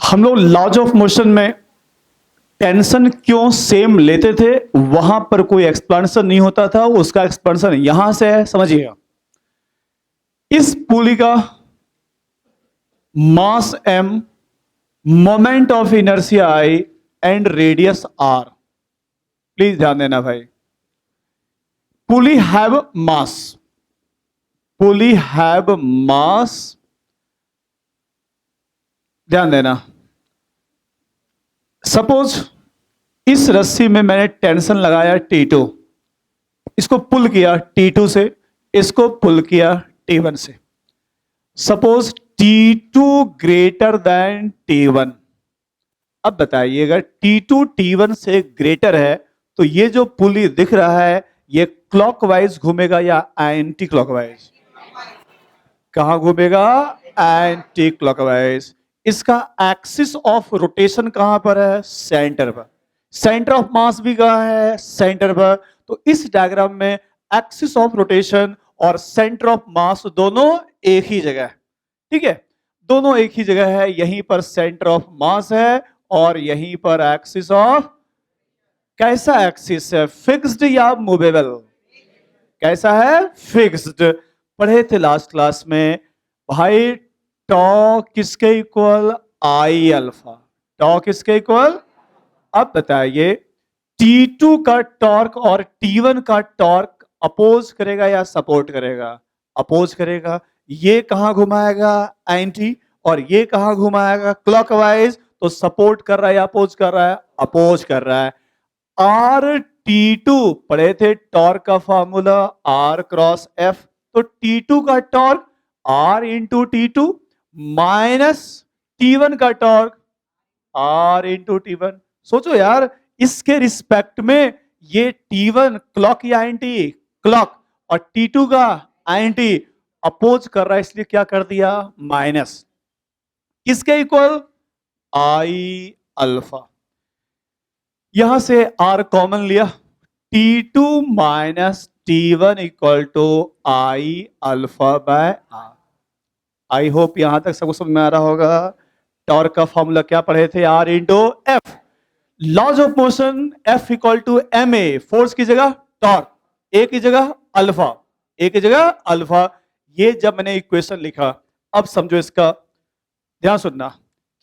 हम लोग laws of motion में टेंशन क्यों सेम लेते थे, वहां पर कोई एक्सप्लेनेशन नहीं होता था। उसका एक्सप्लेनेशन यहां से है, समझिएगा। इस पुली का मास m, moment of inertia I and radius r। Please ध्यान देना भाई। पुली हैव मास, पुली हैव मास, ध्यान देना। सपोज इस रस्सी में मैंने टेंशन लगाया T2, इसको पुल किया T2 से, इसको पुल किया T1 से। Suppose T2 greater than T1। अब बताइएगा T2 T1 से ग्रेटर है तो ये जो पुली दिख रहा है ये क्लॉकवाइज घूमेगा या एंटी क्लॉकवाइज? कहां घूमेगा? Anti clockwise. इसका एक्सिस ऑफ रोटेशन कहां पर है? सेंटर पर। सेंटर ऑफ मास भी कहां है? सेंटर पर। तो इस डायग्राम में एक्सिस ऑफ रोटेशन और सेंटर ऑफ मास दोनों एक ही जगह है। ठीक है, दोनों एक ही जगह है। यहीं पर सेंटर ऑफ मास है और यहीं पर एक्सिस ऑफ, कैसा एक्सिस है? फिक्स्ड या मूवेबल? कैसा है? फिक्स्ड। पढ़े थे लास्ट क्लास में भाई, टॉ किसके इक्वल? आई अल्फा। टॉ किसके इक्वल? अब बताइए T2 का टॉर्क और T1 का टॉर्क अपोज करेगा या सपोर्ट करेगा? अपोज करेगा। ये कहां घुमाएगा? एंटी। और ये कहां घुमाएगा? क्लॉकवाइज। तो सपोर्ट कर रहा है या अपोज कर रहा है? अपोज कर रहा है। R T2 पढ़े थे टॉर्क का फॉर्मूला R क्रॉस F। तो T2 का torque R into T2 minus T1 का टॉर्क R इंटू T1। सोचो यार, इसके रिस्पेक्ट में ये T1 क्लॉक या एंटी? क्लॉक। और T2 का एंटी अपोज कर रहा है, इसलिए क्या कर दिया? माइनस। किसके इक्वल? आई अल्फा। यहां से R कॉमन लिया, T2 minus T1 equal to I alpha by R. I hope यहां तक सबको समझ में आ रहा होगा। टॉर्क का फॉर्मूला क्या पढ़े थे? R into F. Laws of motion F equal to M A, force की जगह टॉर्क, ए की जगह अल्फा, ए की जगह अल्फा। ये जब मैंने इक्वेशन लिखा, अब समझो इसका ध्यान सुनना।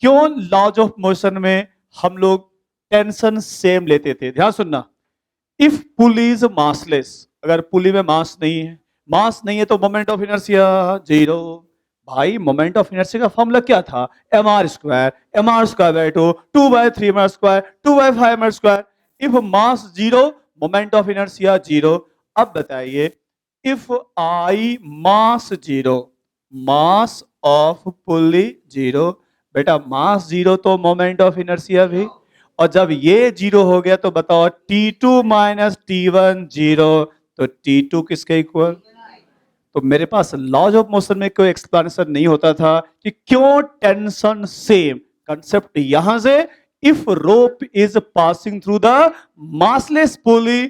क्यों लॉज ऑफ मोशन में हम लोग टेंशन सेम लेते थे? ध्यान सुनना। इफ पुली इज मासलेस, अगर पुली में मास नहीं है, मास नहीं है तो मोमेंट ऑफ इनर्शिया जीरो। भाई मोमेंट ऑफ इनर्शिया का फॉर्मूला क्या था? M R square by two, 2/3 m², 2/5 m²। If mass zero, moment of inertia zero. अब बताइए, if I mass zero, mass of pulley zero, बेटा मास जीरो तो moment of inertia भी। और जब ये जीरो हो गया तो बताओ T2 माइनस T1 जीरो, तो T2 किसके इक्वल? तो मेरे पास लॉज ऑफ मोशन में कोई एक्सप्लेनेशन नहीं होता था कि क्यों टेंशन सेम। कंसेप्ट यहां से, if rope is passing through the massless pulley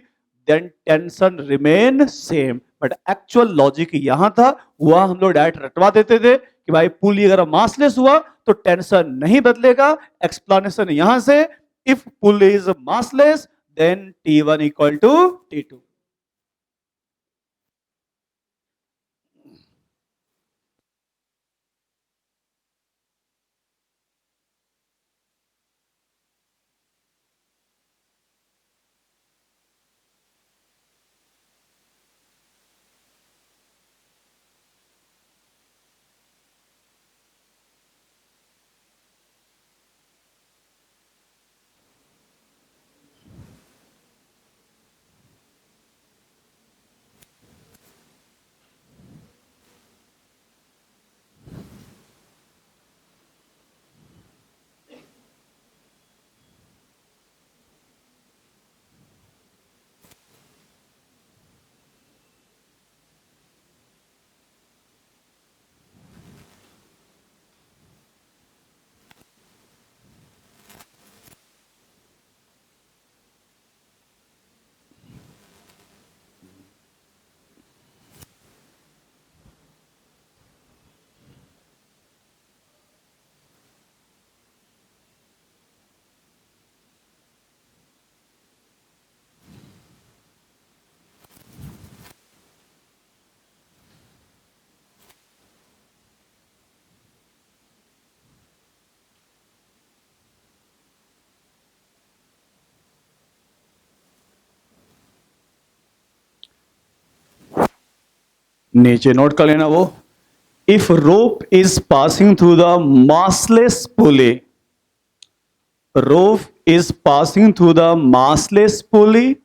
then tension remain same. But actual logic यहां था, वह हम लोग डायरेक्ट रटवा देते थे कि भाई पुली अगर मासलेस हुआ तो टेंशन नहीं बदलेगा। एक्सप्लेनेशन यहां से, if pull is massless then T1 equal to T2। नीचे नोट कर लेना वो, if rope is passing through the massless pulley, rope is passing through the massless pulley,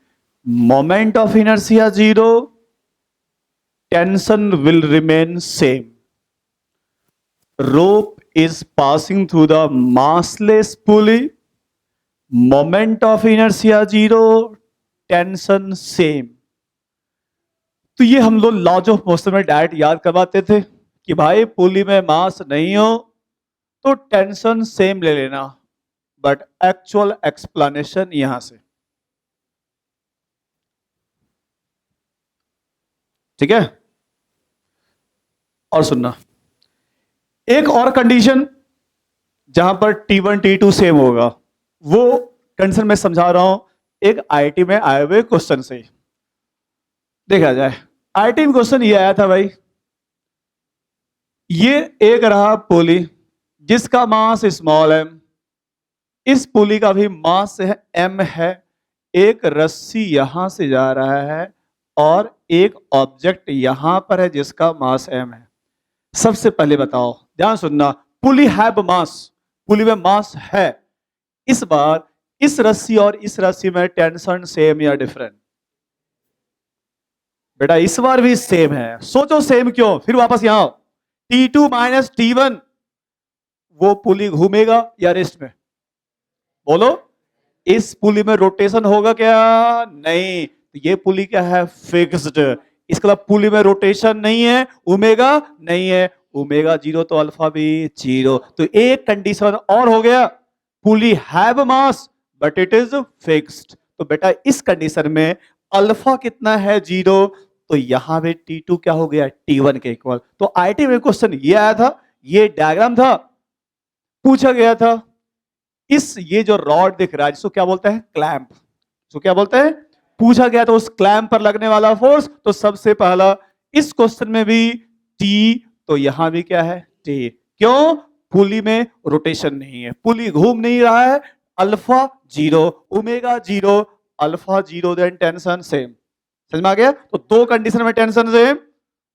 moment of inertia 0, tension will remain same. Rope is passing through the massless pulley, moment of inertia 0, tension same. तो ये हम लोग laws of motion में direct याद करवाते थे कि भाई पुली में मास नहीं हो तो टेंशन सेम ले लेना, बट एक्चुअल एक्सप्लेनेशन यहां से, ठीक है। और सुनना, एक और कंडीशन जहां पर T1 T2 सेम होगा, वो कंडीशन मैं समझा रहा हूं एक आईआईटी में आए हुए क्वेश्चन से देखा जाए। आईआईटी में क्वेश्चन ये आया था भाई, ये एक रहा पुली जिसका मास स्मॉल m, इस पुली का भी मास m है, एक रस्सी यहां से जा रहा है और एक ऑब्जेक्ट यहां पर है जिसका मास m है। सबसे पहले बताओ, ध्यान सुनना, पुली हैव मास, पुली में मास है, इस बार इस रस्सी और इस रस्सी में टेंशन सेम या डिफरेंट? बेटा इस बार भी सेम है। सोचो सेम क्यों, फिर वापस यहां आओ, T2 माइनस T1, वो पुली घूमेगा या रेस्ट में? बोलो, इस पुली में रोटेशन होगा क्या? नहीं, तो ये पुली क्या है? फिक्स्ड। इसका मतलब पुली में रोटेशन नहीं है, ओमेगा नहीं है, ओमेगा 0 तो अल्फा भी 0। तो एक कंडीशन और हो गया, pulley have mass but it is fixed. तो बेटा इस कंडीशन में अल्फा कितना है? 0। तो यहां पे T2 क्या हो गया? T1 के इक्वल। तो आईटी में क्वेश्चन ये आया था, ये डायग्राम था, पूछा गया था इस ये जो रॉड दिख रहा है जिसको क्या बोलते हैं? क्लैंप। इसको क्या बोलते हैं? पूछा गया तो उस क्लैंप पर लगने वाला फोर्स, तो सबसे पहला इस क्वेश्चन में भी टी, तो यहां भी क्या है? टी। क्यों? पुली में रोटेशन नहीं है, पुली घूम नहीं रहा है, alpha 0, omega 0, alpha 0, then tension same. समझ में आ गया? तो दो कंडीशन में टेंशन सेम,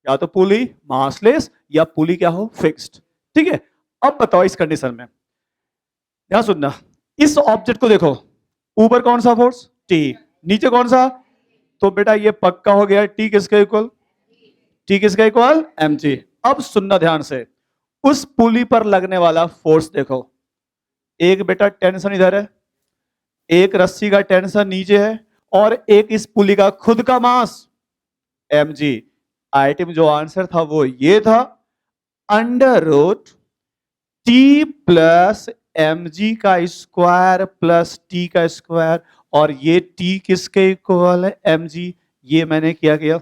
या तो पुली मासलेस या पुली क्या हो? फिक्स्ड। ठीक है, अब बताओ इस कंडीशन में ध्यान सुनना, इस ऑब्जेक्ट को देखो, ऊपर कौन सा फोर्स? टी, नीचे कौन सा? तो बेटा ये पक्का हो गया, टी किसका इक्वल? टी किसका इक्वल? mg। अब सुनना ध्यान से, उस पुली पर लगने वाला फोर्स देखो, एक बेटा टेंशन इधर है, एक रस्सी का टेंशन नीचे है, और एक इस पुली का खुद का मास mg। आईटी में जो आंसर था वो ये था, under root T plus mg का स्क्वायर प्लस टी का स्क्वायर, और ये टी किसके इक्वल है? mg। ये मैंने क्या किया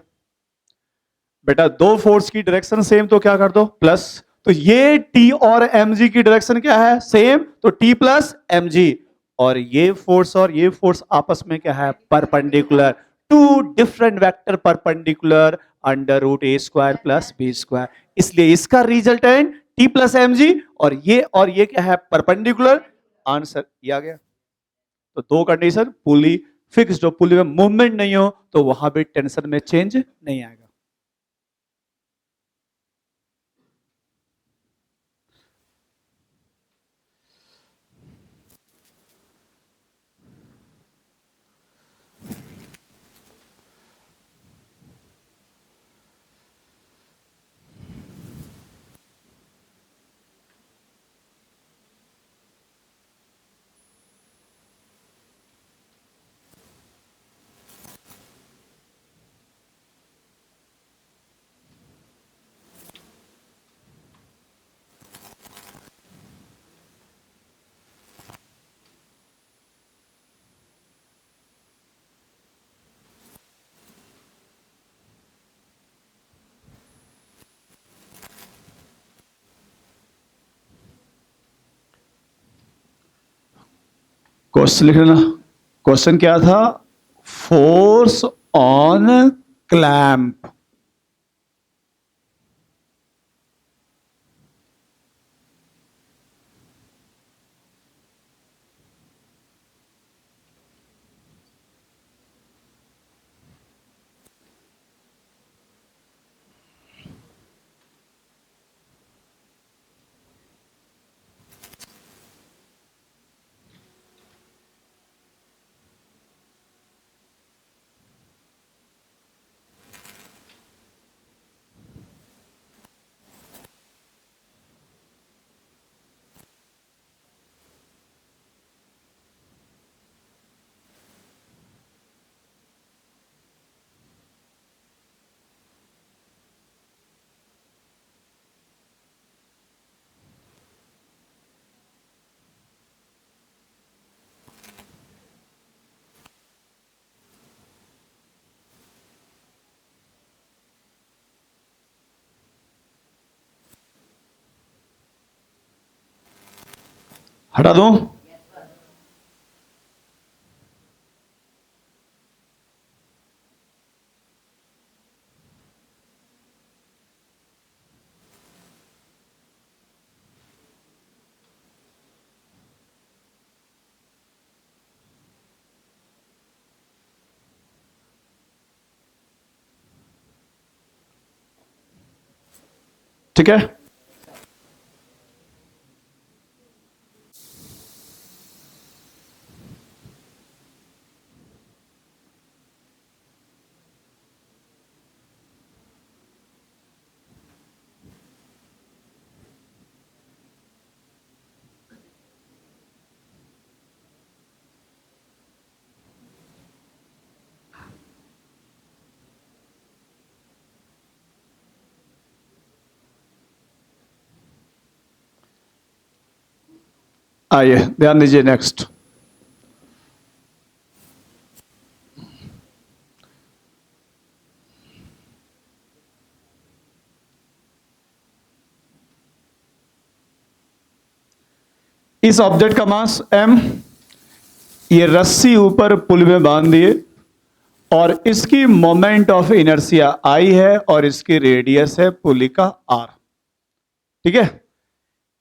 बेटा, दो फोर्स की डायरेक्शन सेम तो क्या कर दो? प्लस। तो ये टी और mg की डायरेक्शन क्या है? सेम, तो टी प्लस mg। और ये फोर्स आपस में क्या है? Perpendicular. Two different vector perpendicular under root A square plus B square. इसलिए इसका रिजल्टेंट टी प्लस mg, और ये क्या है? परपेंडिकुलर। आंसर ये आ गया। तो दो कंडीशन, पुली फिक्स्ड हो, पुली में मूवमेंट नहीं हो, तो वहां भी टेंशन में चेंज नहीं आएगा। क्वेश्चन लिख लेना। क्वेश्चन क्या था? Force on clamp. हटा दूं? ठीक है, आइए ध्यान दीजिए नेक्स्ट। इस ऑब्जेक्ट का मास m, ये रस्सी ऊपर पुल में बांध दिए और इसकी मोमेंट ऑफ इनर्शिया I है और इसकी रेडियस है पुली का R। ठीक है,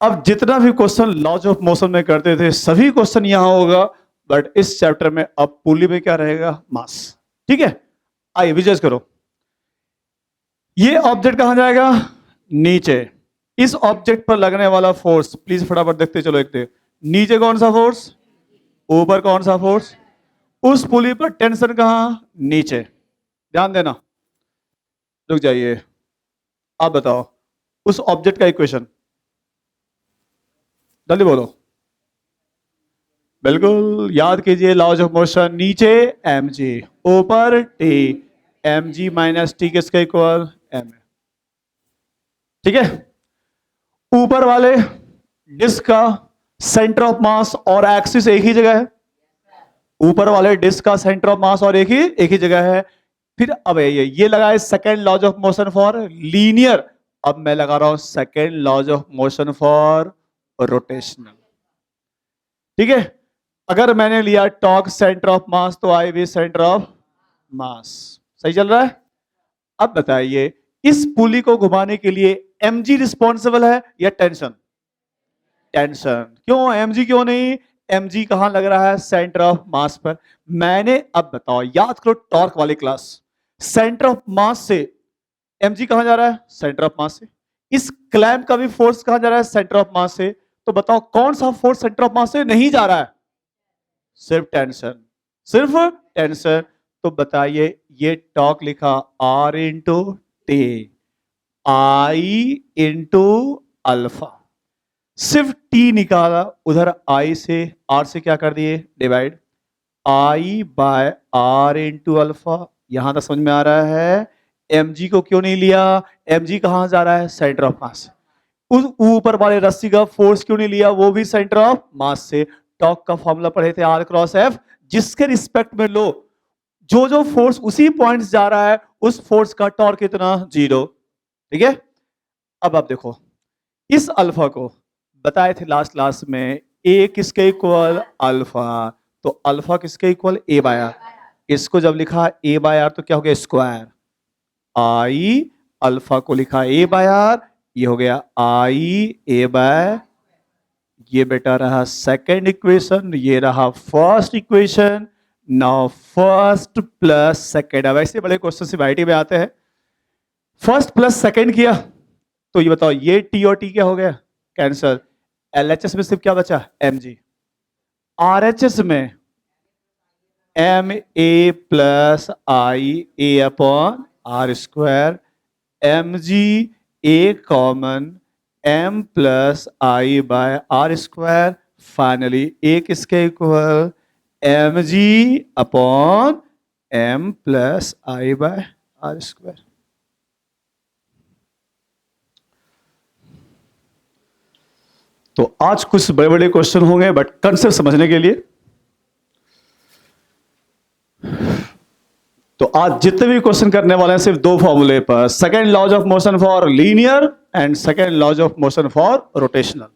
अब जितना भी क्वेश्चन लॉज ऑफ मोशन में करते थे सभी क्वेश्चन यहां होगा, बट इस चैप्टर में अब पुली में क्या रहेगा? मास। ठीक है, आइए विजुअलाइज करो। ये ऑब्जेक्ट कहां जाएगा? नीचे। इस ऑब्जेक्ट पर लगने वाला फोर्स प्लीज फटाफट देखते चलो। एक दे नीचे कौन सा फोर्स, ऊपर कौन सा फोर्स, उस पुली पर टेंशन कहां? नीचे। ध्यान देना, रुक जाइए, आप बताओ उस ऑब्जेक्ट का इक्वेशन जल्दी बोलो। बिल्कुल याद कीजिए, लॉज ऑफ मोशन, नीचे mg, ऊपर t, mg माइनस टी किसका इक्वल? m। ठीक है, ऊपर वाले डिस्क का सेंटर ऑफ मास और एक्सिस एक ही जगह है। ऊपर वाले डिस्क का सेंटर ऑफ मास और एक ही जगह है। फिर अब ये लगाए second laws of motion for linear, अब मैं लगा रहा हूं second laws of motion for rotational. ठीक है, अगर मैंने लिया टॉर्क सेंटर ऑफ मास तो आई भी सेंटर ऑफ मास। सही चल रहा है? अब बताइए इस पुली को घुमाने के लिए mg रिस्पॉन्सिबल है या टेंशन? टेंशन। क्यों mg, क्यों नहीं? mg कहां लग रहा है? सेंटर ऑफ मास पर। मैंने, अब बताओ, याद करो टॉर्क वाली क्लास, सेंटर ऑफ मास से mg कहां जा रहा है? सेंटर ऑफ मास से। इस क्लैंप का भी फोर्स कहां जा रहा है? सेंटर ऑफ मास से। तो बताओ कौन सा फोर्स सेंटर ऑफ मास से नहीं जा रहा है? सिर्फ टेंशन, सिर्फ टेंशन। तो बताइए ये टॉर्क लिखा R into T, I into alpha, सिर्फ T निकाला, उधर I से R से क्या कर दिए? Divide, I by R into alpha. यहां तक समझ में आ रहा है? mg को क्यों नहीं लिया? mg कहां जा रहा है? सेंटर ऑफ मास। उस ऊपर वाले रस्सी का फोर्स क्यों नहीं लिया? वो भी सेंटर ऑफ मास से। टॉर्क का फॉर्मूला पढ़े थे R क्रॉस F, जिसके रिस्पेक्ट में लो जो जो फोर्स उसी पॉइंट्स जा रहा है उस फोर्स का टॉर्क कितना? 0। ठीक है, अब आप देखो इस अल्फा को बताए थे लास्ट क्लास में A किसके इक्वल? अल्फा। तो अल्फा किसके इक्वल? A by R। इसको जब लिखा A बाय R तो क्या हो गया? स्क्वायर। I अल्फा को लिखा A बाय R, ये हो गया I A बाय, ये बेटा रहा सेकेंड इक्वेशन, ये रहा first equation. Now first plus second, अब ऐसे बड़े क्वेश्चन सीबीआईटी में आते हैं। फर्स्ट प्लस सेकेंड किया तो ये बताओ ये टी और टी क्या हो गया? कैंसर। एलएचएस में सिर्फ क्या बचा? mg। आरएचएस में M A plus I A upon R square, mg A common m plus I by R square. Finally A किसके इक्वल? mg upon m plus I by R square. तो आज कुछ बड़े बड़े क्वेश्चन होंगे, बट कंसेप्ट समझने के लिए तो आज जितने भी क्वेश्चन करने वाले हैं सिर्फ दो फॉर्मूले पर, second laws of motion for linear and second laws of motion for rotational.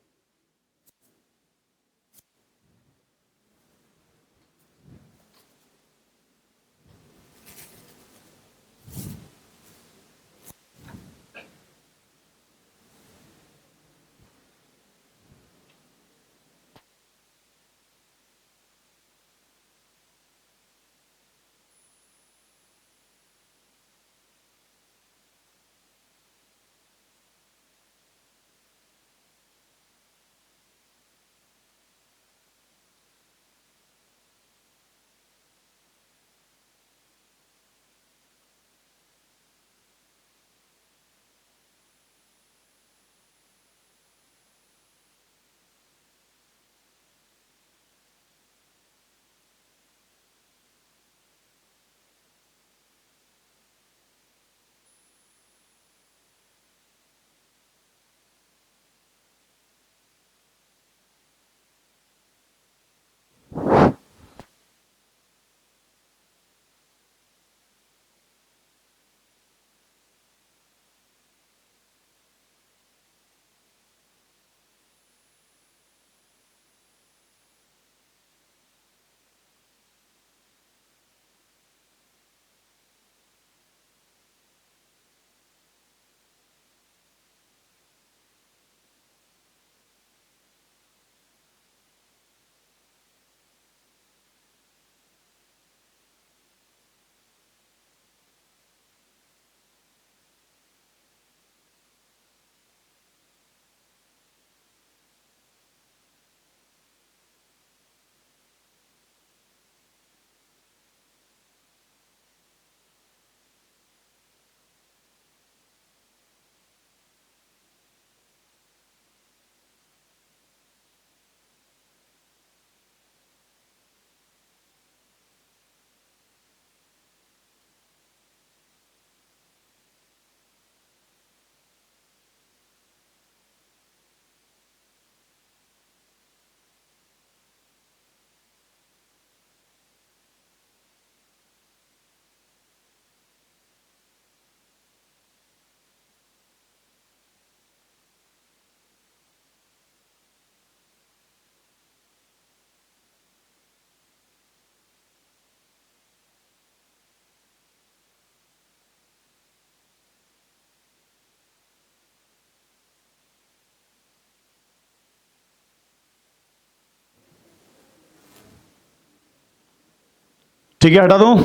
ठीक है, हटा दूं?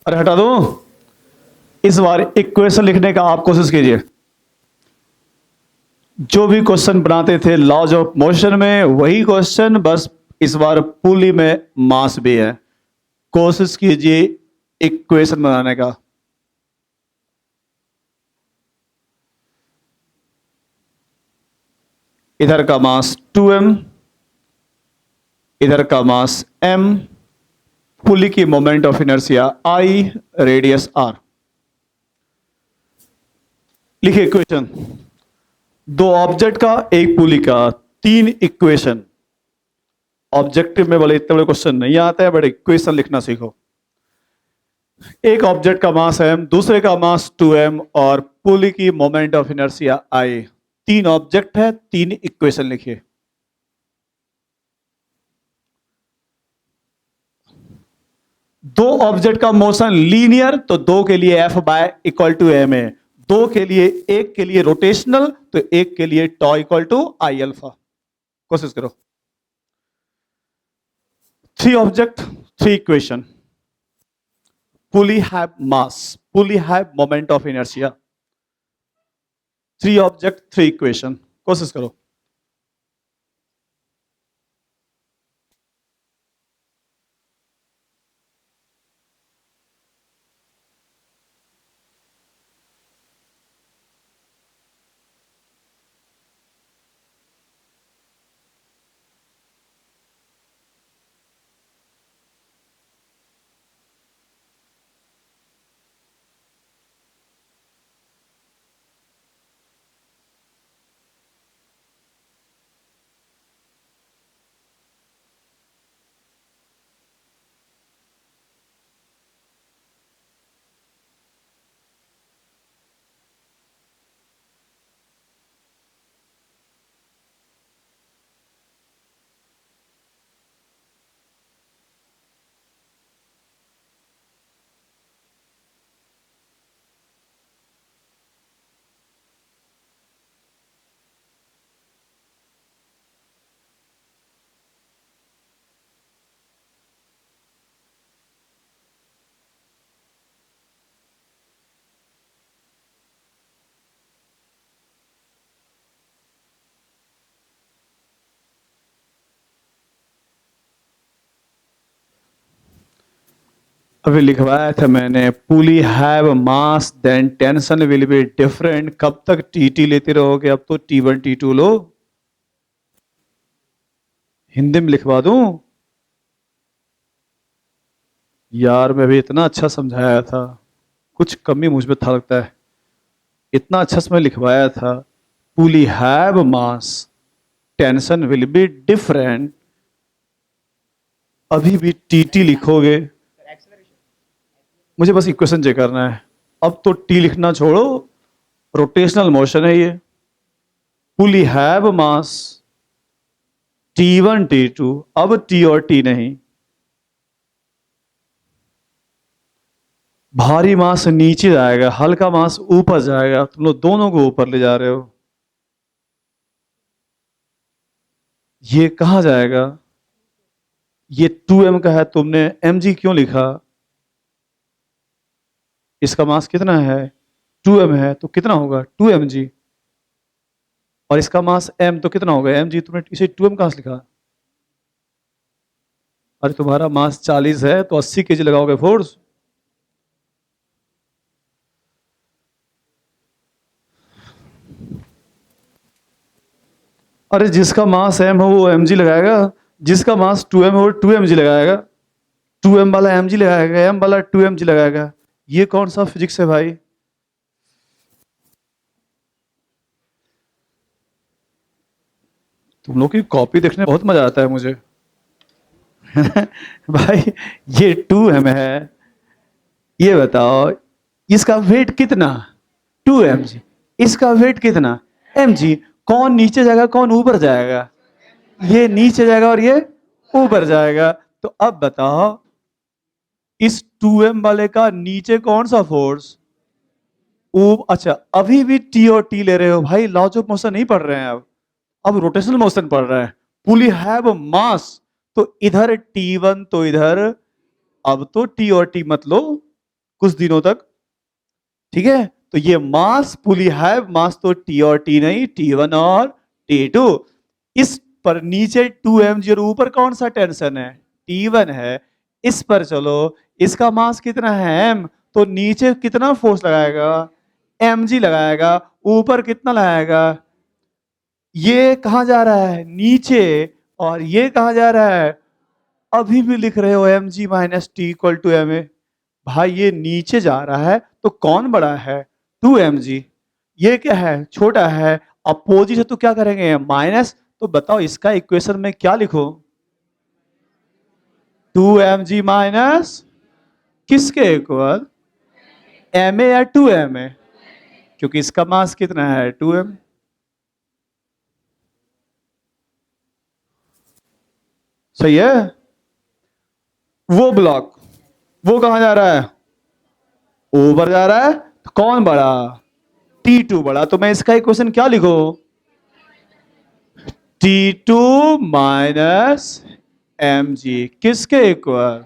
अरे हटा दूं? इस बार इक्वेशन लिखने का आप कोशिश कीजिए। जो भी क्वेश्चन बनाते थे लॉज ऑफ मोशन में वही क्वेश्चन, बस इस बार पुली में मास भी है। कोशिश कीजिए इक्वेशन बनाने का। इधर का मास 2m, इधर का मास m, पुली की moment of inertia I, radius r। लिखिए इक्वेशन। दो ऑब्जेक्ट का, एक पुली का, तीन इक्वेशन। ऑब्जेक्टिव में बोले इतने बड़े क्वेश्चन नहीं आते हैं, बट इक्वेशन लिखना सीखो। एक ऑब्जेक्ट का मास m, दूसरे का मास 2m और पुली की मोमेंट ऑफ इनर्शिया I। तीन ऑब्जेक्ट है, तीन इक्वेशन लिखिए। दो ऑब्जेक्ट का मोशन लीनियर, तो दो के लिए F by equal to m है। दो के लिए, एक के लिए रोटेशनल, तो एक के लिए tau equal to I alpha. कोशिश करो। Three object, three equation. Pulley have mass, pulley have moment of inertia. Three object, three equation. कोशिश करो। अभी लिखवाया था मैंने, pulley have mass then tension will be different. कब तक टी लेते रहोगे? अब तो T1 T2 लो। हिंदी में लिखवा दूं? यार मैं भी इतना अच्छा समझाया था, कुछ कमी मुझ में था लगता है। इतना अच्छा से मैं लिखवाया था, pulley have mass tension will be different. अभी भी टी लिखोगे? मुझे बस इक्वेशन चेक करना है। अब तो टी लिखना छोड़ो, रोटेशनल मोशन है ये। पुली हैव मास T1 T2, अब टी और टी नहीं। भारी मास नीचे जाएगा, हल्का मास ऊपर जाएगा। तुम लोग दोनों को ऊपर ले जा रहे हो। ये कहां जाएगा? ये 2m का है, तुमने mg क्यों लिखा? इसका मास कितना है? 2m है, तो कितना होगा? 2mg। और इसका मास m, तो कितना होगा? mg। तुमने इसे 2m कहां से लिखा? अरे तुम्हारा मास 40 है, तो 80 kg लगाओगे फोर्स। अरे जिसका मास m हो वो mg लगाएगा, जिसका मास 2m हो 2mg लगाएगा। 2m वाला mg लगाएगा, m वाला 2mg लगाएगा। ये कौन सा फिजिक्स है भाई? तुम लोग की कॉपी देखने में बहुत मजा आता है मुझे। भाई ये 2m है, ये बताओ इसका वेट कितना? 2mg। इसका वेट कितना? mg। कौन नीचे जाएगा, कौन ऊपर जाएगा? ये नीचे जाएगा और ये ऊपर जाएगा। तो अब बताओ इस 2m वाले का नीचे कौन सा फोर्स? अच्छा, अभी भी टी और टी ले रहे हो भाई, लॉज ऑफ मोशन नहीं पढ़ रहे हैं अब रोटेशनल मोशन पढ़ रहा है। पुली हैव मास, तो इधर T1 तो इधर, अब तो T और T मत लो कुछ दिनों तक, ठीक है। तो ये मास पुली है, मास तो T और T नहीं, T1 और T2। इस पर नीचे 2mg और ऊपर कौन सा टेंशन है, T1 है। इस पर चलो, इसका मास कितना है m, तो नीचे कितना फोर्स लगाएगा, mg लगाएगा, ऊपर कितना लगाएगा, ये कहां जा रहा है नीचे, और ये कहां जा रहा है, अभी भी लिख रहे हो mg minus T equal to ma। भाई ये नीचे जा रहा है तो कौन बड़ा है, 2mg। ये क्या है, छोटा है। अपोजिट है तो क्या करेंगे, माइनस। तो बताओ इसका इक्वेशन में क्या लिखो, 2mg माइनस किसके इक्वल, ma या 2ma, क्योंकि इसका मास कितना है 2m। सही है। वो ब्लॉक, वो कहां जा रहा है, ऊपर जा रहा है, तो कौन बड़ा, T2 बड़ा। तो मैं इसका इक्वेशन क्या लिखो, T2 माइनस mg किसके इक्वल,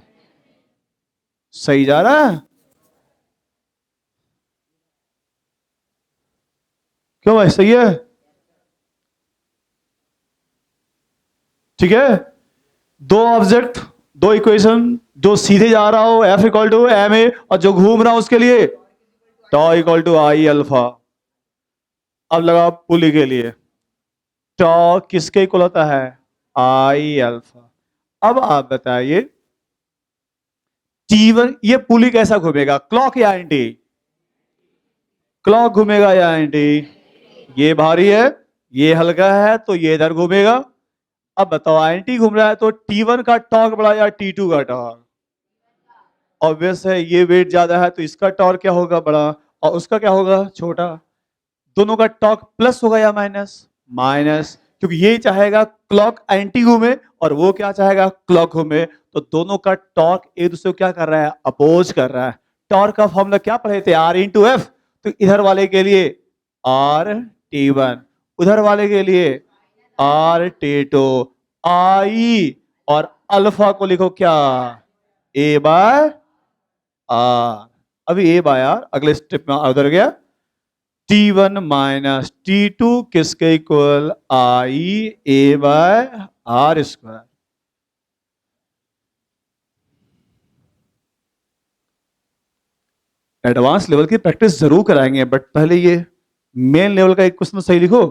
सही जा रहा है। क्यों भाई, सही है, ठीक है। दो ऑब्जेक्ट, दो इक्वेशन, जो सीधे जा रहा हो F equal to M A, और जो घूम रहा हो उसके लिए tau equal to I alpha. अब लगा पुली के लिए, टॉ किसके इक्वल होता है, आई अल्फा। अब आप बताइए T1, ये पुली कैसा घूमेगा, क्लॉक या एंटी, क्लॉक घूमेगा या एंटी, ये भारी है, ये हल्का है, तो ये इधर घूमेगा। अब बताओ एंटी घूम रहा है तो T1 का टॉर्क बड़ा या T2 का टॉर्क, ऑब्वियस है, ये वेट ज्यादा है तो इसका टॉर्क क्या होगा, बड़ा, और उसका क्या होगा, छोटा। दोनों का टॉर्क प्लस होगा या माइनस, माइनस, क्योंकि ये चाहेगा क्लॉक एंटी घूमे और वो क्या चाहेगा, क्लॉक घूमे। तो दोनों का टॉर्क एक दूसरे को क्या कर रहा है, अपोज कर रहा है। टॉर्क का फॉर्मूला क्या पढ़े थे, आर इंटू एफ। तो इधर वाले के लिए आर T1, उधर वाले के लिए आर T2। आई और अल्फा को लिखो क्या, ए बाय आर। अभी ए बाय आर अगले स्टेप में उधर गया, T1 माइनस T2 किसके equal, I A by R square. Advance level की प्रैक्टिस जरूर कराएंगे, बट पहले ये मेन लेवल का एक क्वेश्चन सही लिखो।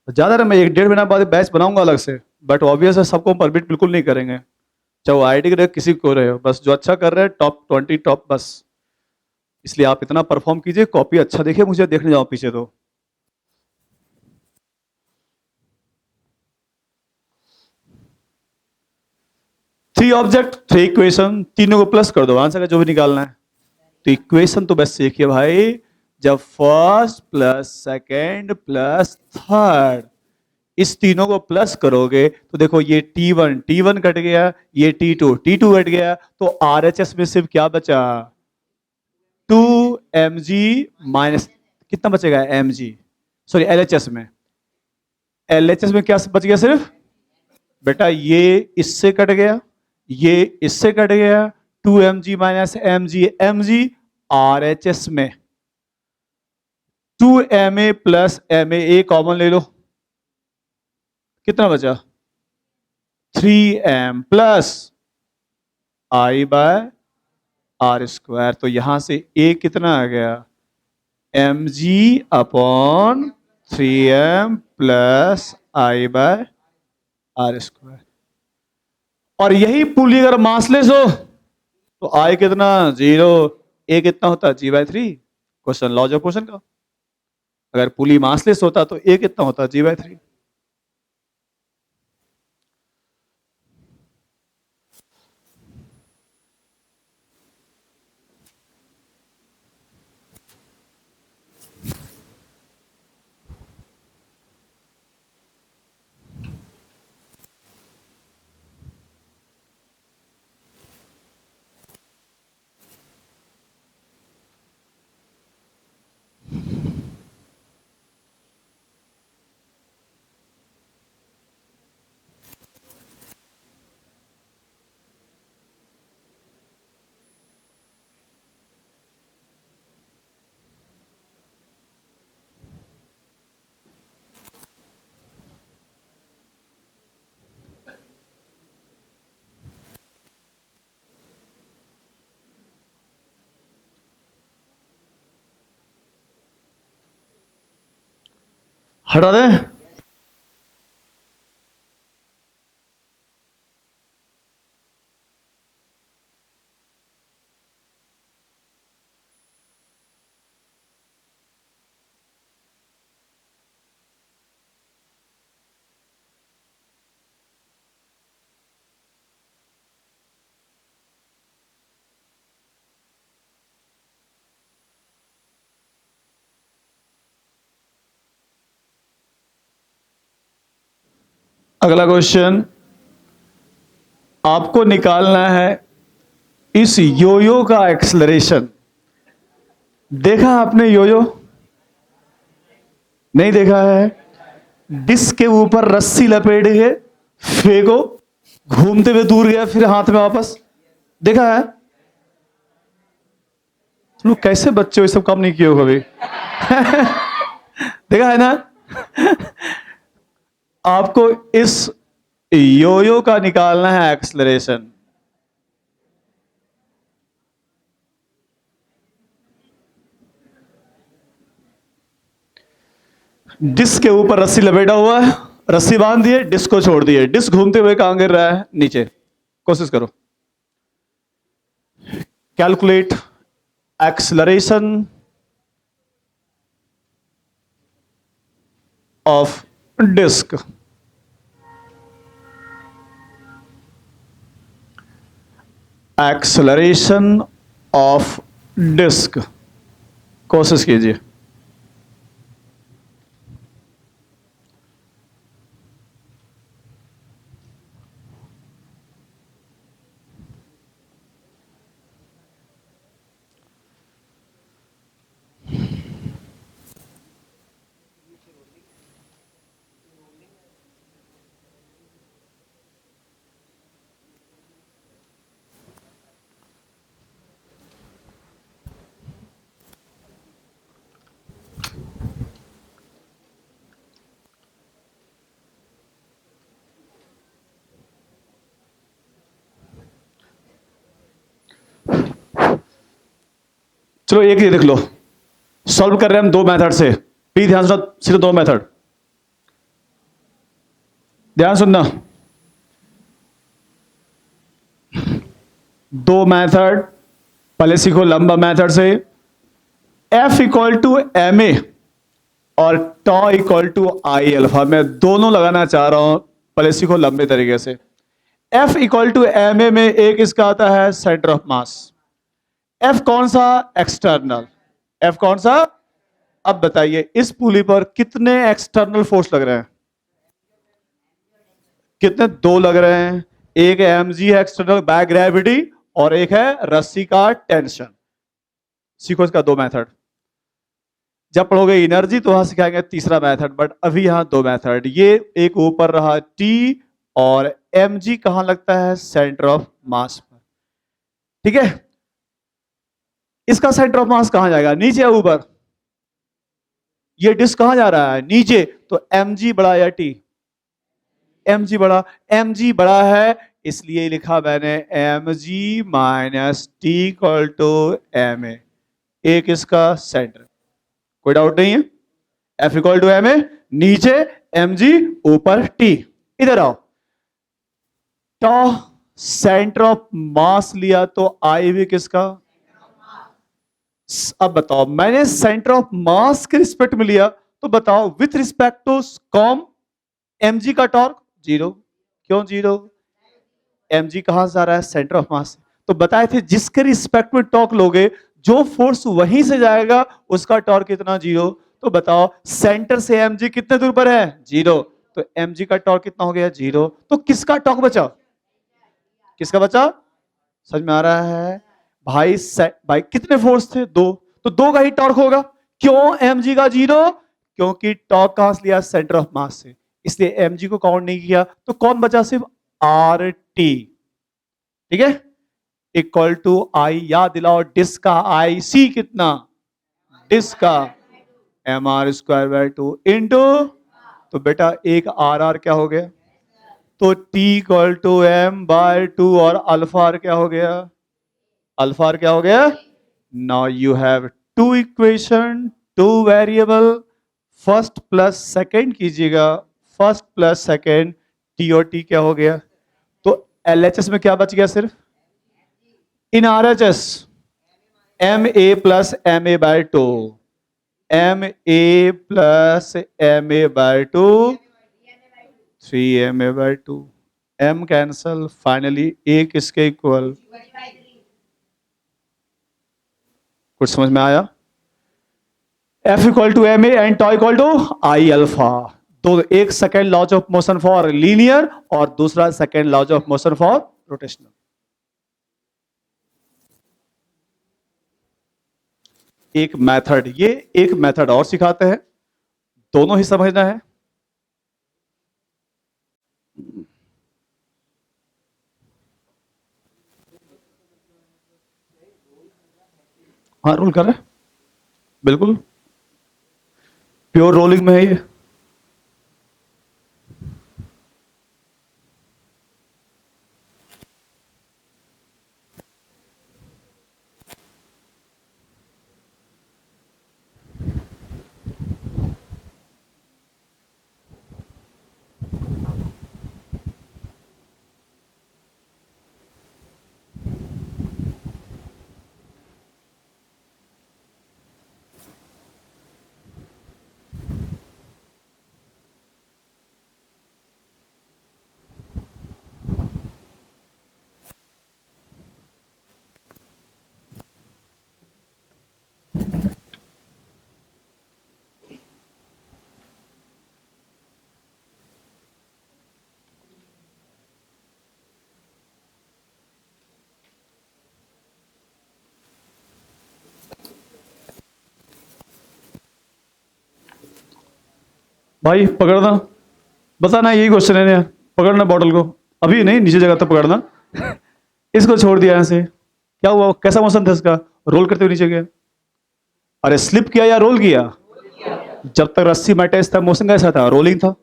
ज्यादा मैं 1-1.5 महीना बाद बैच बनाऊंगा अलग से, बट ऑब्वियस है सबको परमिट बिल्कुल नहीं करेंगे, चाहे वो आईटी के रहे किसी को रहे हो, बस जो अच्छा कर रहे हैं टॉप 20 टॉप बस। इसलिए आप इतना परफॉर्म कीजिए, कॉपी अच्छा देखिए, मुझे देखने जाओ पीछे तो। थ्री ऑब्जेक्ट, थ्री इक्वेशन, तीनों को प्लस कर दो, आंसर का जो भी निकालना है। तो इक्वेशन तो बस देखिए भाई, जब first plus second plus third, इस तीनों को प्लस करोगे तो देखो ये T1 कट गया, ये T2 कट गया, तो RHS में सिर्फ क्या बचा, 2mg माइनस कितना बचेगा, mg, सॉरी LHS में, LHS में क्या बच गया सिर्फ, बेटा ये इससे कट गया, ये इससे कट गया, 2mg माइनस mg RHS में 2ma प्लस ma कॉमन ले लो, कितना बचा, 3m plus I by R square. तो यहां से a कितना आ गया, mg upon 3m plus I by R square. और यही पुली अगर मासलेस हो तो आई कितना, 0, ए कितना होता है G/3, question laws of motion का। अगर पुली मासलेस होता तो ए कितना होता, G/3। हटा दें। अगला क्वेश्चन, आपको निकालना है इस योयो का एक्सलरेशन। देखा आपने योयो? नहीं देखा है? डिस्क के ऊपर रस्सी लपेट के फेंको, घूमते हुए दूर गया, फिर हाथ में वापस। देखा है? तुम लोग कैसे बच्चे हो, ये सब काम नहीं किए हो कभी? देखा है ना? आपको इस योयो का निकालना है एक्सलरेशन। डिस्क के ऊपर रस्सी लपेटा हुआ है, रस्सी बांध दिए, डिस्क को छोड़ दिए, डिस्क घूमते हुए कहां गिर रहा है? नीचे। कोशिश करो, calculate acceleration of disc. Acceleration of disc, कोशिश कीजिए। चलो एक ये देख लो, सॉल्व कर रहे हैं हम दो मेथड से। प्लीज ध्यान सुनो, सिर्फ दो मेथड, ध्यान सुनना। दो मेथड, पहले सीखो लंबा मेथड से। F equal to M A और tau equal to I alpha, मैं दोनों लगाना चाह रहा हूं, पहले सीखो लंबे तरीके से। F equal to M A में एक इसका आता है सेंटर ऑफ मास। F कौन सा? एक्सटर्नल। F कौन सा? अब बताइए इस पुली पर कितने एक्सटर्नल फोर्स लग रहे हैं? कितने? दो लग रहे हैं। एक mg है एक्सटर्नल बैक ग्रेविटी, और एक है रस्सी का टेंशन। सीखो इसका दो मेथड। जब पढ़ोगे एनर्जी तो वहां सिखाएंगे तीसरा मेथड, बट अभी यहां दो मेथड। ये एक ऊपर रहा T, और mg कहां लगता है? सेंटर ऑफ मास पर। ठीक है, इसका सेंटर ऑफ मास कहां जाएगा? नीचे या ऊपर? ये डिस्क कहां जा रहा है? नीचे। तो mg बड़ा या T? mg बड़ा। mg बड़ा है, इसलिए लिखा मैंने mg minus T equal to M A. एक इसका सेंटर, कोई डाउट नहीं है। F equal to M A, नीचे mg, ऊपर T। इधर आओ, टॉ सेंटर ऑफ मास लिया तो आई भी किसका? अब बताओ, मैंने सेंटर ऑफ मास के रिस्पेक्ट में लिया, तो बताओ with respect to COM mg का टॉर्क जीरो। क्यों जीरो? mg कहां से आ रहा है? Centre of mass. तो बताए थे जिसके रिस्पेक्ट में टॉर्क लोगे, जो फोर्स वहीं से जाएगा उसका टॉर्क कितना? जीरो। तो बताओ सेंटर से mg कितने दूर पर है? जीरो। तो mg का टॉर्क कितना हो गया? जीरो। तो किसका टॉर्क बचा? किसका बचा? समझ में आ रहा है भाई? भाई कितने फोर्स थे? दो। तो दो का ही टॉर्क होगा। क्यों mg का जीरो? क्योंकि टॉर्क कहां से लिया? सेंटर ऑफ मास से, इसलिए mg को काउंट नहीं किया। तो कौन बचा? सिर्फ आर टी। ठीक है, इक्वल टू आई। याद दिलाओ डिस्क का आई सी कितना? डिस्क का M R square by two into, तो बेटा एक आर आर क्या हो गया? तो T equal to M by two, और अल्फा आर क्या हो गया? अल्फा आर क्या हो गया? Now you have two equation, two variable first plus second कीजिएगा, फर्स्ट प्लस सेकंड, टी और टी क्या हो गया? तो एलएचएस में क्या बच गया सिर्फ? In RHS M A plus M A by two, M A plus M A by two, 3 M A by two, M cancel, finally A किसके इक्वल? कुछ समझ में आया? F equal to M A and tau equal to I alpha. तो एक second laws of motion for linear और दूसरा second laws of motion for rotational. एक मेथड, ये एक मेथड और सिखाते हैं, दोनों ही समझना है। हाँ रोल कर रहे हैं, बिल्कुल प्योर रोलिंग में है ये। भाई पकड़ना, बताना, यही क्वेश्चन है यार। पकड़ना बॉटल को, अभी नहीं, नीचे जगह तक पकड़ना। इसको छोड़ दिया यहां से, क्या हुआ? कैसा मोशन था इसका? रोल करते हुए नीचे गया। अरे स्लिप किया या रोल किया? जब तक रस्सी में अटैच था मोशन कैसा था? रोलिंग था।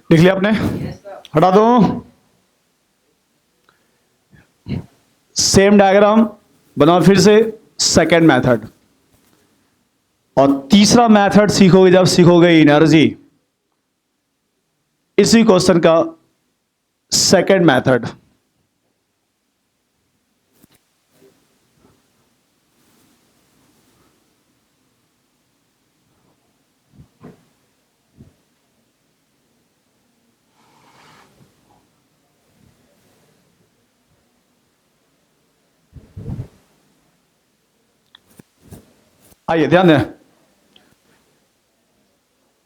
लिख लिया आपने? हटा दो। सेम डायग्राम बनाओ फिर से, सेकेंड मेथड। और तीसरा मेथड सीखोगे जब सीखोगे एनर्जी, इसी क्वेश्चन का सेकेंड मेथड। आइए ध्यान दें,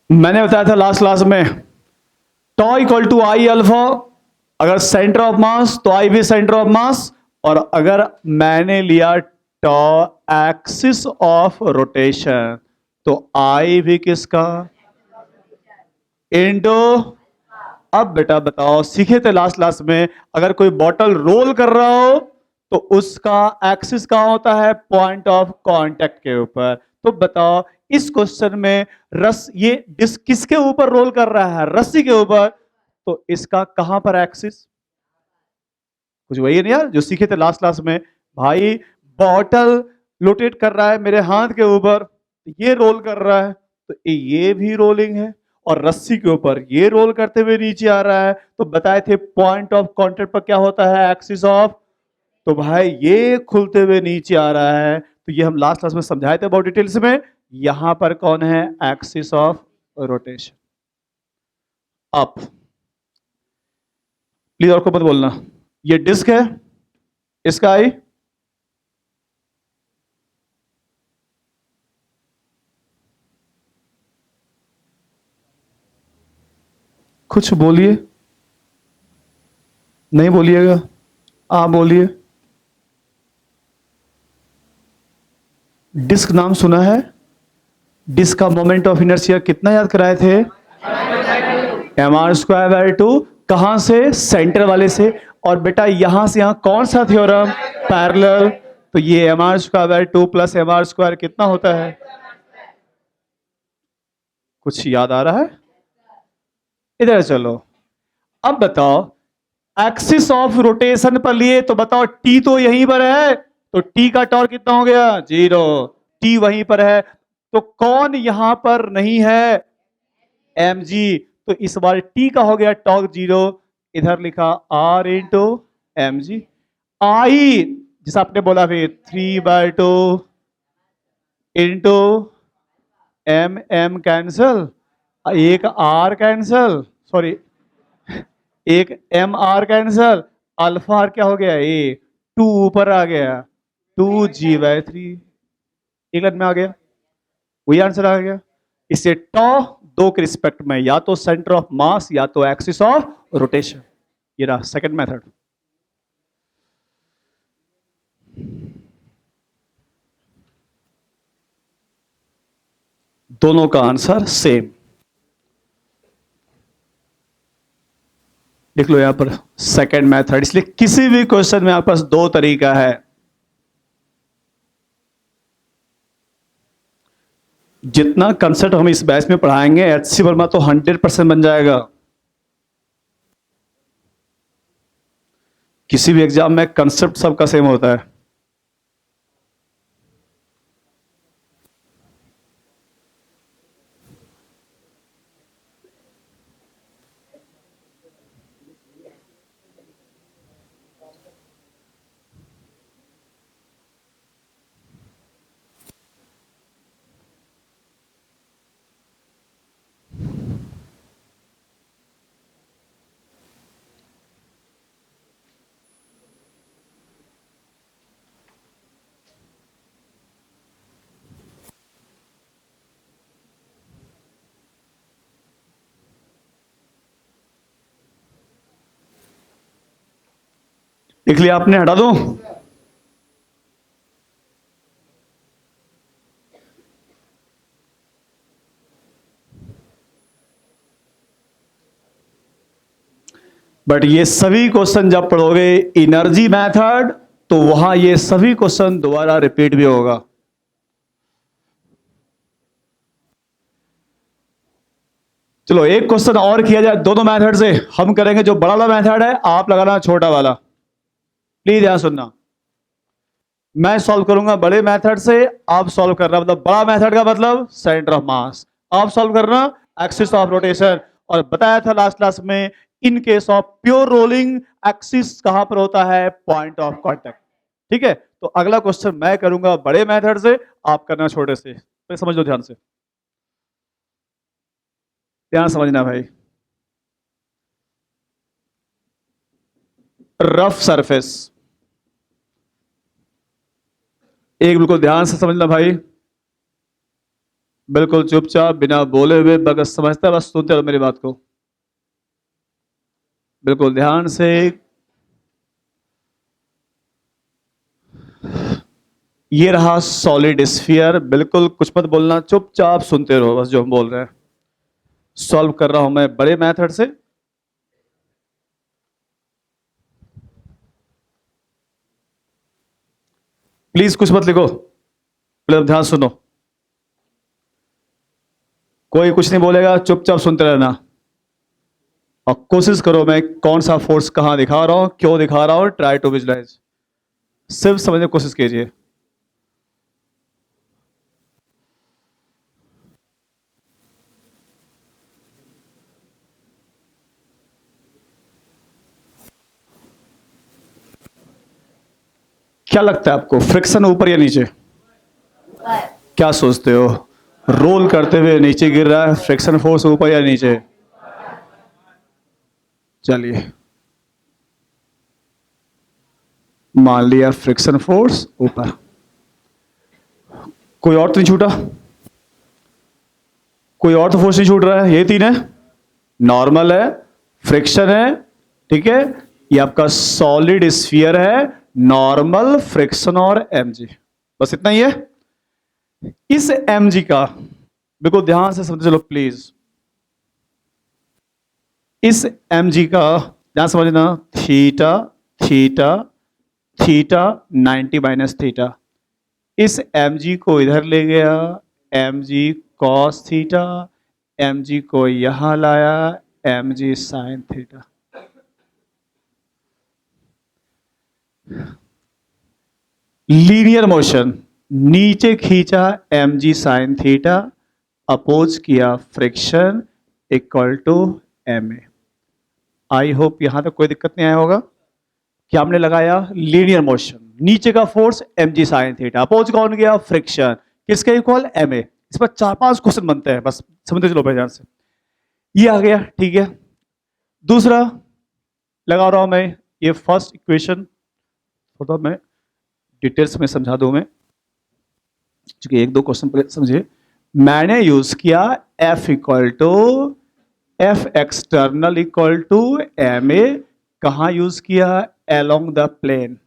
मैंने बताया था लास्ट क्लास में टॉ इक्वल टू आई अल्फा, अगर सेंटर ऑफ मास तो आई भी सेंटर ऑफ मास, और अगर मैंने लिया टॉ एक्सिस ऑफ रोटेशन तो आई भी किसका? इंटू। अब बेटा बताओ, सीखे थे लास्ट क्लास में, अगर कोई बॉटल रोल कर रहा हो तो उसका एक्सिस कहां होता है? पॉइंट ऑफ कांटेक्ट के ऊपर। तो बताओ इस क्वेश्चन में ये डिस्क किसके ऊपर रोल कर रहा है? रस्सी के ऊपर। तो इसका कहां पर एक्सिस? कुछ वही है ना यार जो सीखे थे लास्ट क्लास में। भाई बॉटल रोटेट कर रहा है मेरे हाथ के ऊपर, ये रोल कर रहा है, तो ये भी रोलिंग है, और रस्सी के ऊपर ये रोल करते हुए नीचे आ रहा है। तो बताए थे पॉइंट ऑफ कांटेक्ट पर क्या होता है? Axis of. तो भाई ये खुलते हुए नीचे आ रहा है, तो ये हम लास्ट क्लास में समझाए थे बहुत डिटेल्स में। यहां पर कौन है? Axis of rotation. Up, please और को मत बोलना। ये डिस्क है, इसका आई, कुछ बोलिए, नहीं बोलिएगा। आप बोलिए। डिस्क नाम सुना है? डिस्क का मोमेंट ऑफ इनर्शिया कितना याद कराए थे? mr²/2। कहां से? सेंटर वाले से। और बेटा यहां से यहां कौन सा थ्योरम? पैरेलल। तो ये mr² प्लस mr² कितना होता है? कुछ याद आ रहा है? इधर चलो। अब बताओ, एक्सिस ऑफ रोटेशन पर लिए तो बताओ, टी तो यहीं पर है, तो टी का टॉर्क कितना हो गया? 0। टी वहीं पर है, तो कौन यहां पर नहीं है? mg। तो इस बार टी का हो गया टॉर्क 0। इधर लिखा r इंटू mg। आई जिसे आपने बोला फिर 3/2 इंटू m कैंसल, एक r कैंसल, सॉरी एक M R cancel, alpha R क्या हो गया? ए 2 ऊपर आ गया, 2g/3 एक लाइन में आ गया, वही आंसर आ गया। इसे टॉ दो के रिस्पेक्ट में या तो सेंटर ऑफ मास या तो एक्सिस ऑफ रोटेशन। ये रहा सेकंड मेथड। दोनों का आंसर सेम। लिख लो यहां पर सेकंड मेथड। इसलिए किसी भी क्वेश्चन में आपके पास दो तरीका है। जितना कंसेप्ट हम इस बैच में पढ़ाएंगे एचसी वर्मा तो 100% बन जाएगा। किसी भी एग्जाम में कंसेप्ट सबका सेम होता है। लिख लिया आपने? हटा दूं? बट ये सभी क्वेश्चन जब पढ़ोगे एनर्जी मेथड तो वहां ये सभी क्वेश्चन दोबारा रिपीट भी होगा। चलो एक क्वेश्चन और किया जाए दोनों मेथड से। हम करेंगे जो बड़ा वाला मेथड है, आप लगाना छोटा वाला। प्लीज ध्यान सुनना। मैं सॉल्व करूंगा बड़े मेथड से, आप सॉल्व करना। मतलब बड़ा मेथड का मतलब सेंटर ऑफ मास, आप सॉल्व करना एक्सिस ऑफ रोटेशन। और बताया था लास्ट क्लास में, in case of pure rolling axis कहां पर होता है? Point of contact. ठीक है, तो अगला क्वेश्चन मैं करूंगा बड़े मेथड से, आप करना छोटे से। तो समझ लो ध्यान से, ध्यान समझना भाई। रफ सरफेस, एक बिल्कुल ध्यान से समझना भाई, बिल्कुल चुपचाप बिना बोले हुए, बस समझता बस सुनते रहो मेरी बात को बिल्कुल ध्यान से। ये रहा सॉलिड स्फीयर, बिल्कुल कुछ मत बोलना, चुपचाप सुनते रहो बस जो हम बोल रहे हैं। सॉल्व कर रहा हूं मैं बड़े मेथड से। प्लीज कुछ मत लिखो, मतलब ध्यान सुनो, कोई कुछ नहीं बोलेगा, चुपचाप सुनते रहना। और कोशिश करो मैं कौन सा फोर्स कहां दिखा रहा हूं, क्यों दिखा रहा हूं, ट्राई टू विजुलाइज, सिर्फ समझने की कोशिश कीजिए। क्या लगता है आपको, फ्रिक्शन ऊपर या नीचे? क्या सोचते हो? रोल करते हुए नीचे गिर रहा है, फ्रिक्शन फोर्स ऊपर या नीचे? चलिए मान लिया फ्रिक्शन फोर्स ऊपर। कोई और तो नहीं छूटा? कोई और तो फोर्स नहीं छूट रहा है? ये तीन है, नॉर्मल है, फ्रिक्शन है, ठीक है, ये आपका सॉलिड स्फीयर है, नॉर्मल, फ्रिक्शन और mg। बस इतना ही है। इस mg का बिल्कुल ध्यान से समझ लो प्लीज। इस mg का ध्यान समझना, theta theta theta 90 minus theta. इस mg को इधर ले गया, mg cos थीटा, mg को यहां लाया, mg sin theta. Linear motion, नीचे खींचा mg sin थीटा, अपोज किया friction equal to ma। I hope यहां तक कोई दिक्कत नहीं आया होगा। क्या हमने लगाया? लीनियर मोशन, नीचे का force mg sin theta, oppose कौन गया? फ्रिक्शन, किसके इक्वल? ma। इस पर 4-5 क्वेश्चन बनते हैं, बस समझते चलो पहचान से। ये आ गया, ठीक है। दूसरा लगा रहा हूं मैं, ये फर्स्ट इक्वेशन थोड़ा मैं डिटेल्स में समझा दूं मैं, क्योंकि एक दो क्वेश्चन पहले समझिए। मैंने यूज किया F equal to F external equal to M A. कहां यूज किया? Along the plane.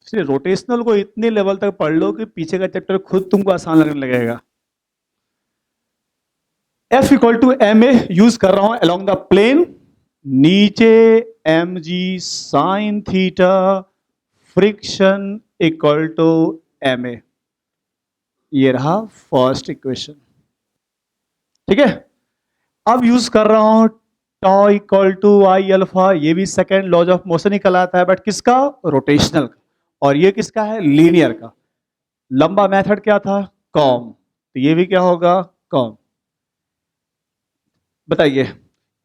इसलिए रोटेशनल को इतने लेवल तक पढ़ लो कि पीछे का चैप्टर खुद तुमको आसान लगने लगेगा। F equal to M A use कर रहा हूं अलोंग द प्लेन, नीचे M G sine theta, friction equal to M A. ये रहा फर्स्ट इक्वेशन, ठीक है। अब यूज कर रहा हूं टॉ इक्वल टू आई अल्फा, ये भी सेकेंड लॉज ऑफ मोशन ही कहलाता है, बट किसका? रोटेशनल का। और ये किसका है? लीनियर का। लंबा मेथड क्या था? कॉम, तो ये भी क्या होगा? कॉम। बताइए,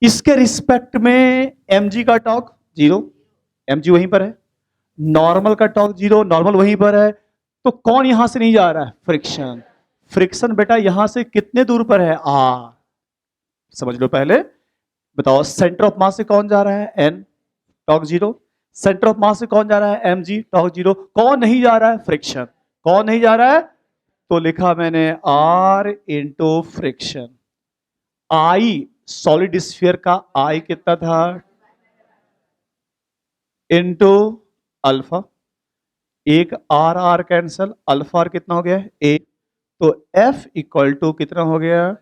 इसके रिस्पेक्ट में mg का टॉर्क जीरो, mg वहीं पर है, नॉर्मल का टॉर्क जीरो, नॉर्मल वहीं पर है, तो कौन यहां से नहीं जा रहा है? फ्रिक्शन। फ्रिक्शन बेटा यहां से कितने दूर पर है? r। समझ लो पहले, बताओ सेंटर ऑफ मास से कौन जा रहा है? n, torque zero. Centre of मास से कौन जा रहा है? mg, torque zero. कौन नहीं जा रहा है? फ्रिक्शन। कौन नहीं जा रहा है? तो लिखा मैंने r into friction. I, solid sphere का आई कितना था? इंटू अल्फा, एक R R cancel, alpha R कितना हो गया? ए। तो एफ इक्वल टू कितना हो गया?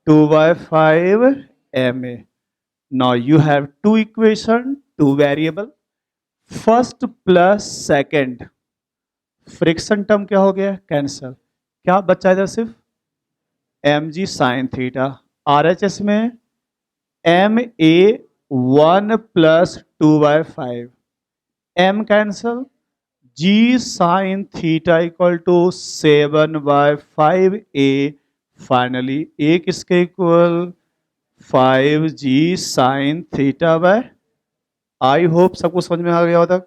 2/5 M A. Now you have two equation, two variable, first plus second. Friction term क्या हो गया? कैंसल। क्या बचा इधर? सिर्फ M G sine theta. R H S में M A 1+2/5, M cancel, G sine theta equal to 7/5 A. Finally A किसके इक्वल? 5g sine theta by. I hope सबको समझ में आ गया हो तक।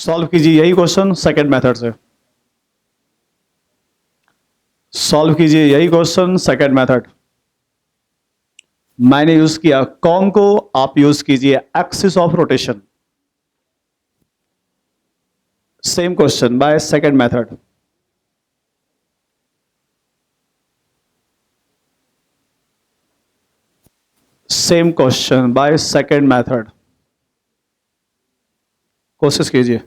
सॉल्व कीजिए यही क्वेश्चन सेकंड मेथड से, सॉल्व कीजिए यही क्वेश्चन सेकंड मेथड। मैंने यूज किया कॉम को, आप यूज कीजिए axis of rotation. Same question by second method. Same question by second method, कोशिश कीजिए।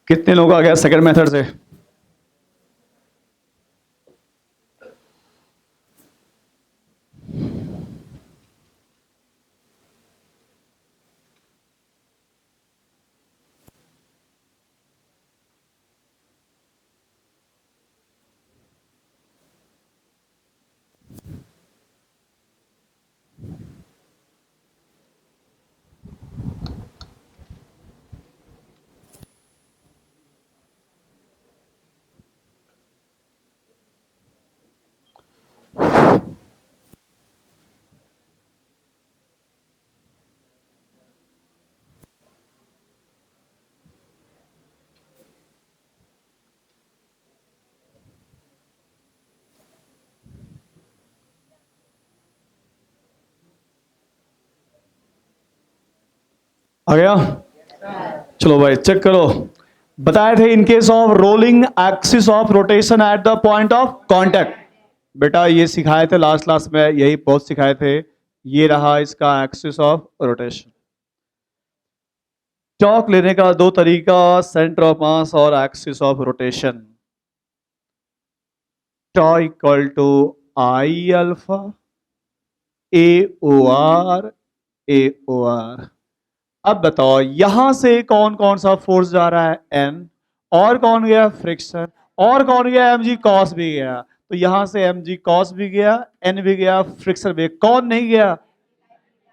कितने लोग आ गया सेकंड मेथड से? आ गया? चलो भाई चेक करो। बताए थे in case of rolling axis of rotation at the point of contact. बेटा ये सिखाए थे लास्ट क्लास में, यही बहुत सिखाए थे। ये रहा इसका एक्सिस ऑफ रोटेशन। टॉर्क लेने का दो तरीका, सेंटर ऑफ मास और axis of rotation. Tau equal to I alpha A O R A O R. अब बताओ यहां से कौन कौन सा फोर्स जा रहा है? एन। और कौन गया? फ्रिक्शन। और कौन गया? एम जी कॉस भी गया। तो यहां से एम जी कॉस भी गया, एन भी गया, फ्रिक्शन भी। कौन नहीं गया?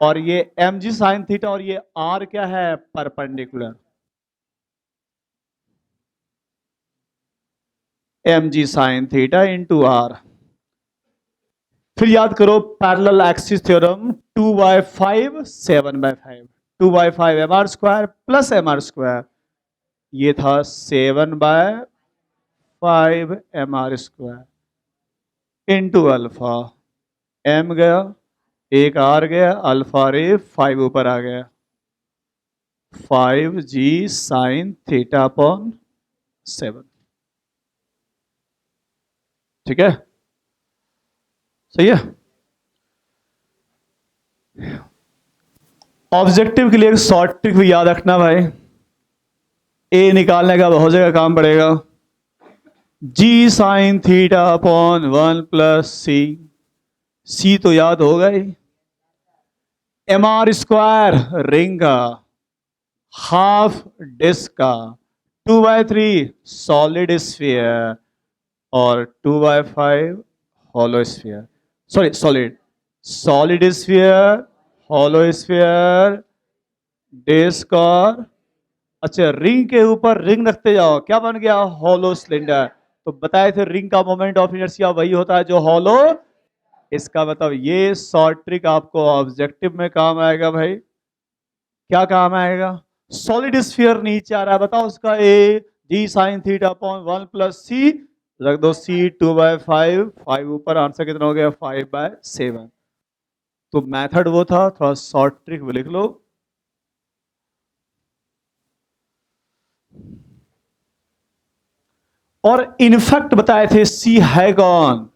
और ये एम जी साइन थीटा और ये आर क्या है? Perpendicular. M G sine theta into R. फिर याद करो parallel axis theorem, 2/5 7/5, 2/5 M R square plus M R square. ये था 7/5 M R square into alpha. M गया, एक आर गया, अल्फा रे 5 ऊपर आ गया, 5g साइन थीटा अपॉन 7। ठीक है, सही है। ऑब्जेक्टिव के लिए एक शॉर्ट ट्रिक भी याद रखना भाई। ए निकालने का बहुत जगह काम पड़ेगा। G sine theta upon 1 + C तो याद होगा ही। mr² रिंग का, हाफ डिस्क का, 2/3 सॉलिड स्फीयर और 2/5 hollow sphere, sorry solid sphere, hollow sphere, disc और अच्छा रिंग के ऊपर रिंग रखते जाओ, क्या बन गया? Hollow cylinder. तो बताए थे रिंग का मोमेंट ऑफ इनर्शिया वही होता है जो हॉलो। इसका मतलब ये शॉर्ट ट्रिक आपको ऑब्जेक्टिव में काम आएगा भाई। क्या काम आएगा? सॉलिड स्फीयर नीचे आ रहा है, बताओ उसका ए जी साइन थीटा अपॉन 1 + c, रख दो c 2/5, 5 ऊपर, आंसर कितना हो गया? 5/7। तो मेथड वो था, थोड़ा शॉर्ट ट्रिक वो लिख लो। और इनफैक्ट बताए थे सी है कौन?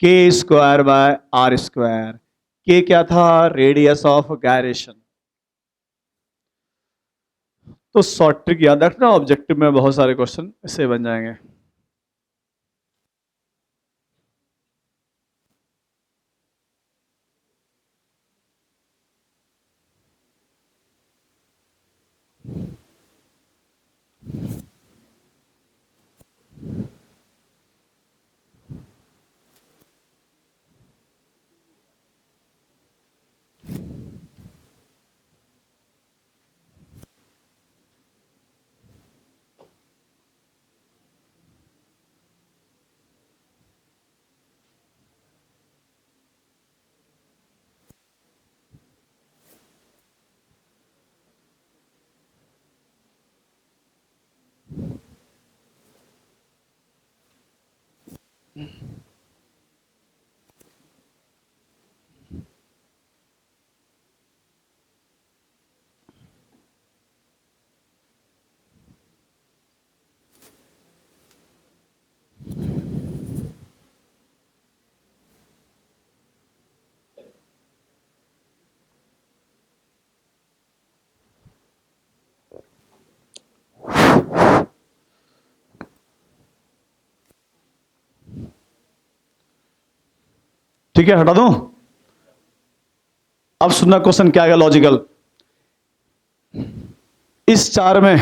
k² / r²। के क्या था? Radius of gyration. तो शॉर्ट ट्रिक याद रखना, ऑब्जेक्टिव में बहुत सारे क्वेश्चन इससे बन जाएंगे। ठीक है, हटा दूं। अब सुनना क्वेश्चन क्या है लॉजिकल। इस चार में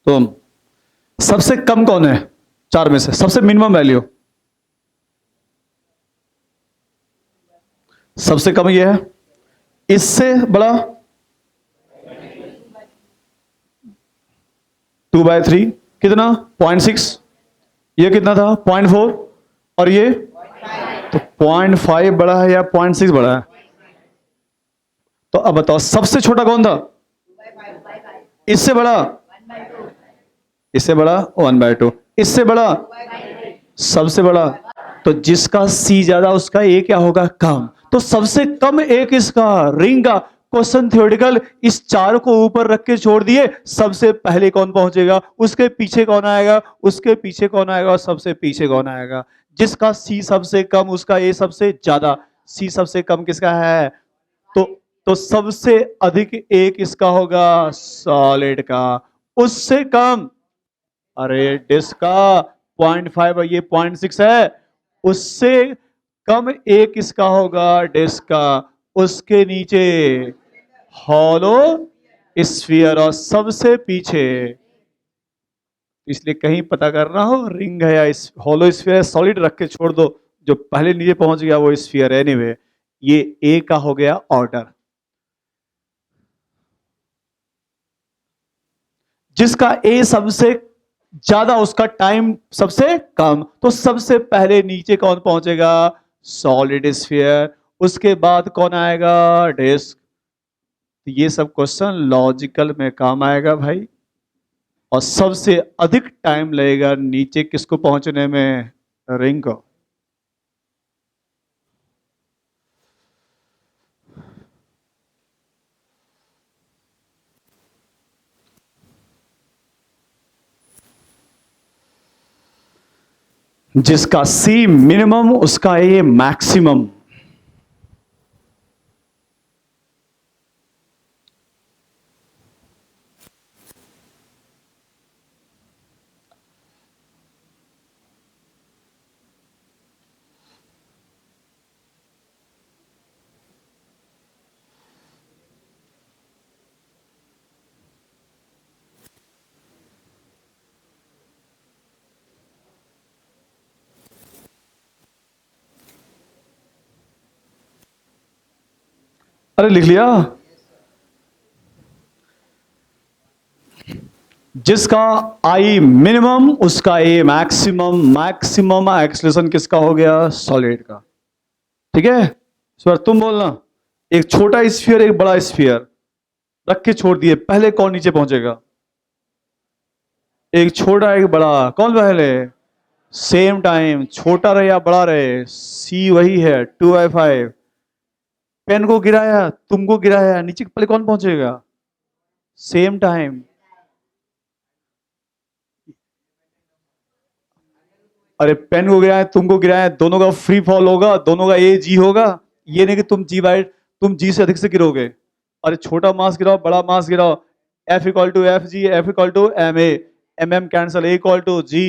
तो सबसे कम कौन है? चार में से सबसे मिनिमम वैल्यू सबसे कम ये है। इससे बड़ा 2/3 कितना? 0.6। ये कितना था? 0.4। और ये तो 0.5 बड़ा है या 0.6 बड़ा है? तो अब बताओ सबसे छोटा कौन था? इससे बड़ा? इससे बड़ा 1/2। इससे बड़ा? सबसे बड़ा? तो जिसका सी ज्यादा उसका ए क्या होगा? कम। तो सबसे कम एक इसका रिंग का क्वेश्चन थ्योरेटिकल। इस चार को ऊपर रख के छोड़ दिए, सबसे पहले कौन पहुंचेगा, उसके पीछे कौन आएगा, उसके पीछे कौन आएगा, और सबसे पीछे कौन आएगा। जिसका सी सबसे कम उसका ए सबसे ज्यादा। सी सबसे कम किसका है? तो तो सबसे अधिक एक इसका होगा सॉलिड का, उससे कम अरे डिस्क का 0.5 और ये 0.6 है। उससे कम एक इसका होगा डिस्क का, उसके नीचे हॉलो स्फीयर और सबसे पीछे। इसलिए कहीं पता करना हो रिंग है या हॉलो स्फीयर, सॉलिड रख के छोड़ दो, जो पहले नीचे पहुंच गया वो स्फीयर। एनीवे ये ए का हो गया ऑर्डर। जिसका ए सबसे ज्यादा उसका टाइम सबसे कम, तो सबसे पहले नीचे कौन पहुंचेगा? Solid sphere. उसके बाद कौन आएगा? डिस्क। ये सब क्वेश्चन लॉजिकल में काम आएगा भाई। और सबसे अधिक टाइम लगेगा नीचे किसको पहुंचने में? रिंग को। जिसका सी मिनिमम उसका ए मैक्सिमम। अरे लिख लिया। जिसका आई मिनिमम उसका ए मैक्सिमम, मैक्सिमम एक्सेलरेशन किसका हो गया? सॉलिड का। ठीक है, इस बार तुम बोलना। एक छोटा स्फीयर एक बड़ा स्फीयर रख के छोड़ दिए, पहले कौन नीचे पहुंचेगा? एक छोटा एक बड़ा, कौन पहले? सेम टाइम, छोटा रहे या बड़ा रहे, सी वही है 2/5। पेन को गिराया, तुमको गिराया, नीचे पहले कौन पहुंचेगा? Same time. अरे पेन को गिराया तुमको गिराया, दोनों का फ्री फॉल होगा, दोनों का ए जी होगा। ये नहीं कि तुम जी से अधिक से गिरोगे। अरे छोटा मास गिराओ बड़ा मास गिराओ, F equal to F G, F equal to M A, M M cancel, A equal to G.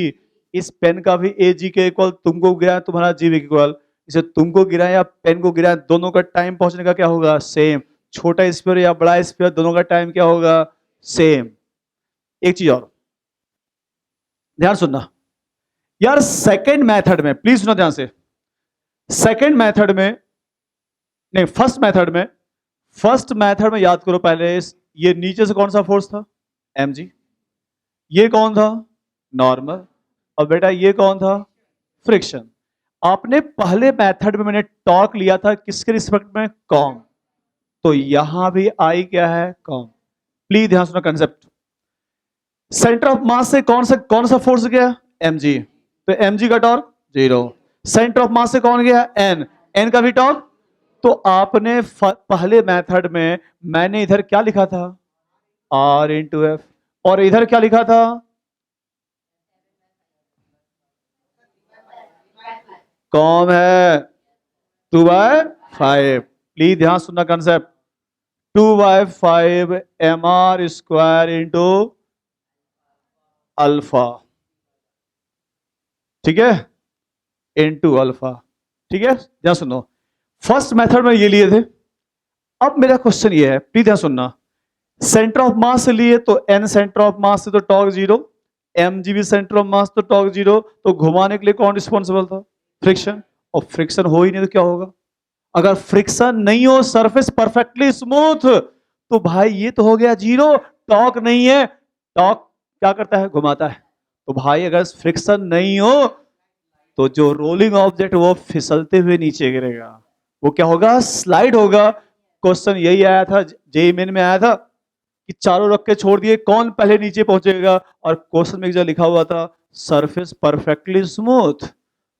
इस पेन का भी ए जी के इक्वल, तुमको गिराया तुम्हारा जी भी इक्वल। इसे तुमको गिराया या पेन को गिराया, दोनों का टाइम पहुंचने का क्या होगा? सेम। छोटा स्फीयर या बड़ा स्फीयर, दोनों का टाइम क्या होगा? सेम। एक चीज और ध्यान सुनना यार, सेकंड मेथड में प्लीज सुनो ध्यान से। सेकंड मेथड में नहीं, फर्स्ट मेथड में याद करो पहले, ये नीचे से कौन सा फोर्स था? M G. ये कौन था? नॉर्मल। और बेटा ये कौन था? फ्रिक्शन। आपने पहले मेथड में मैंने टॉर्क लिया था किसके रिस्पेक्ट में? कॉम। तो यहां भी आई क्या है? कॉम। प्लीज ध्यान सुनो कंसेप्ट। सेंटर ऑफ मास से कौन सा फोर्स गया? M G. तो एम जी का टॉर्क 0। सेंटर ऑफ मास से कौन गया? एन। एन का भी टॉर्क। तो आपने पहले मेथड में मैंने इधर क्या लिखा था? R into F. और इधर क्या लिखा था? कौन है? 2/5। प्लीज ध्यान सुनना concept. 2/5 M R square into alpha. ठीक है, इनटू अल्फा। ठीक है, ध्यान सुनो। फर्स्ट मेथड में ये लिए थे। अब मेरा क्वेश्चन ये है, प्लीज ध्यान सुनना। सेंटर ऑफ मास से लिए तो एन सेंटर ऑफ मास से तो टॉर्क 0, एम जी भी सेंटर ऑफ मास तो टॉर्क 0। तो घुमाने के लिए कौन रिस्पॉन्सिबल था? फ्रिक्शन। और फ्रिक्शन हो ही नहीं तो क्या होगा? अगर फ्रिक्शन नहीं हो, सरफेस परफेक्टली स्मूथ, तो भाई ये तो हो गया 0। टॉर्क नहीं है, टॉर्क क्या करता है? घुमाता है। तो भाई अगर फ्रिक्शन नहीं हो तो जो रोलिंग ऑब्जेक्ट वो फिसलते हुए नीचे गिरेगा, वो क्या होगा? स्लाइड होगा। क्वेश्चन यही आया था, जेईई मेन में आया था कि चारों रख के छोड़ दिए, कौन पहले नीचे पहुंचेगा? और क्वेश्चन में लिखा हुआ था सरफेस परफेक्टली स्मूथ।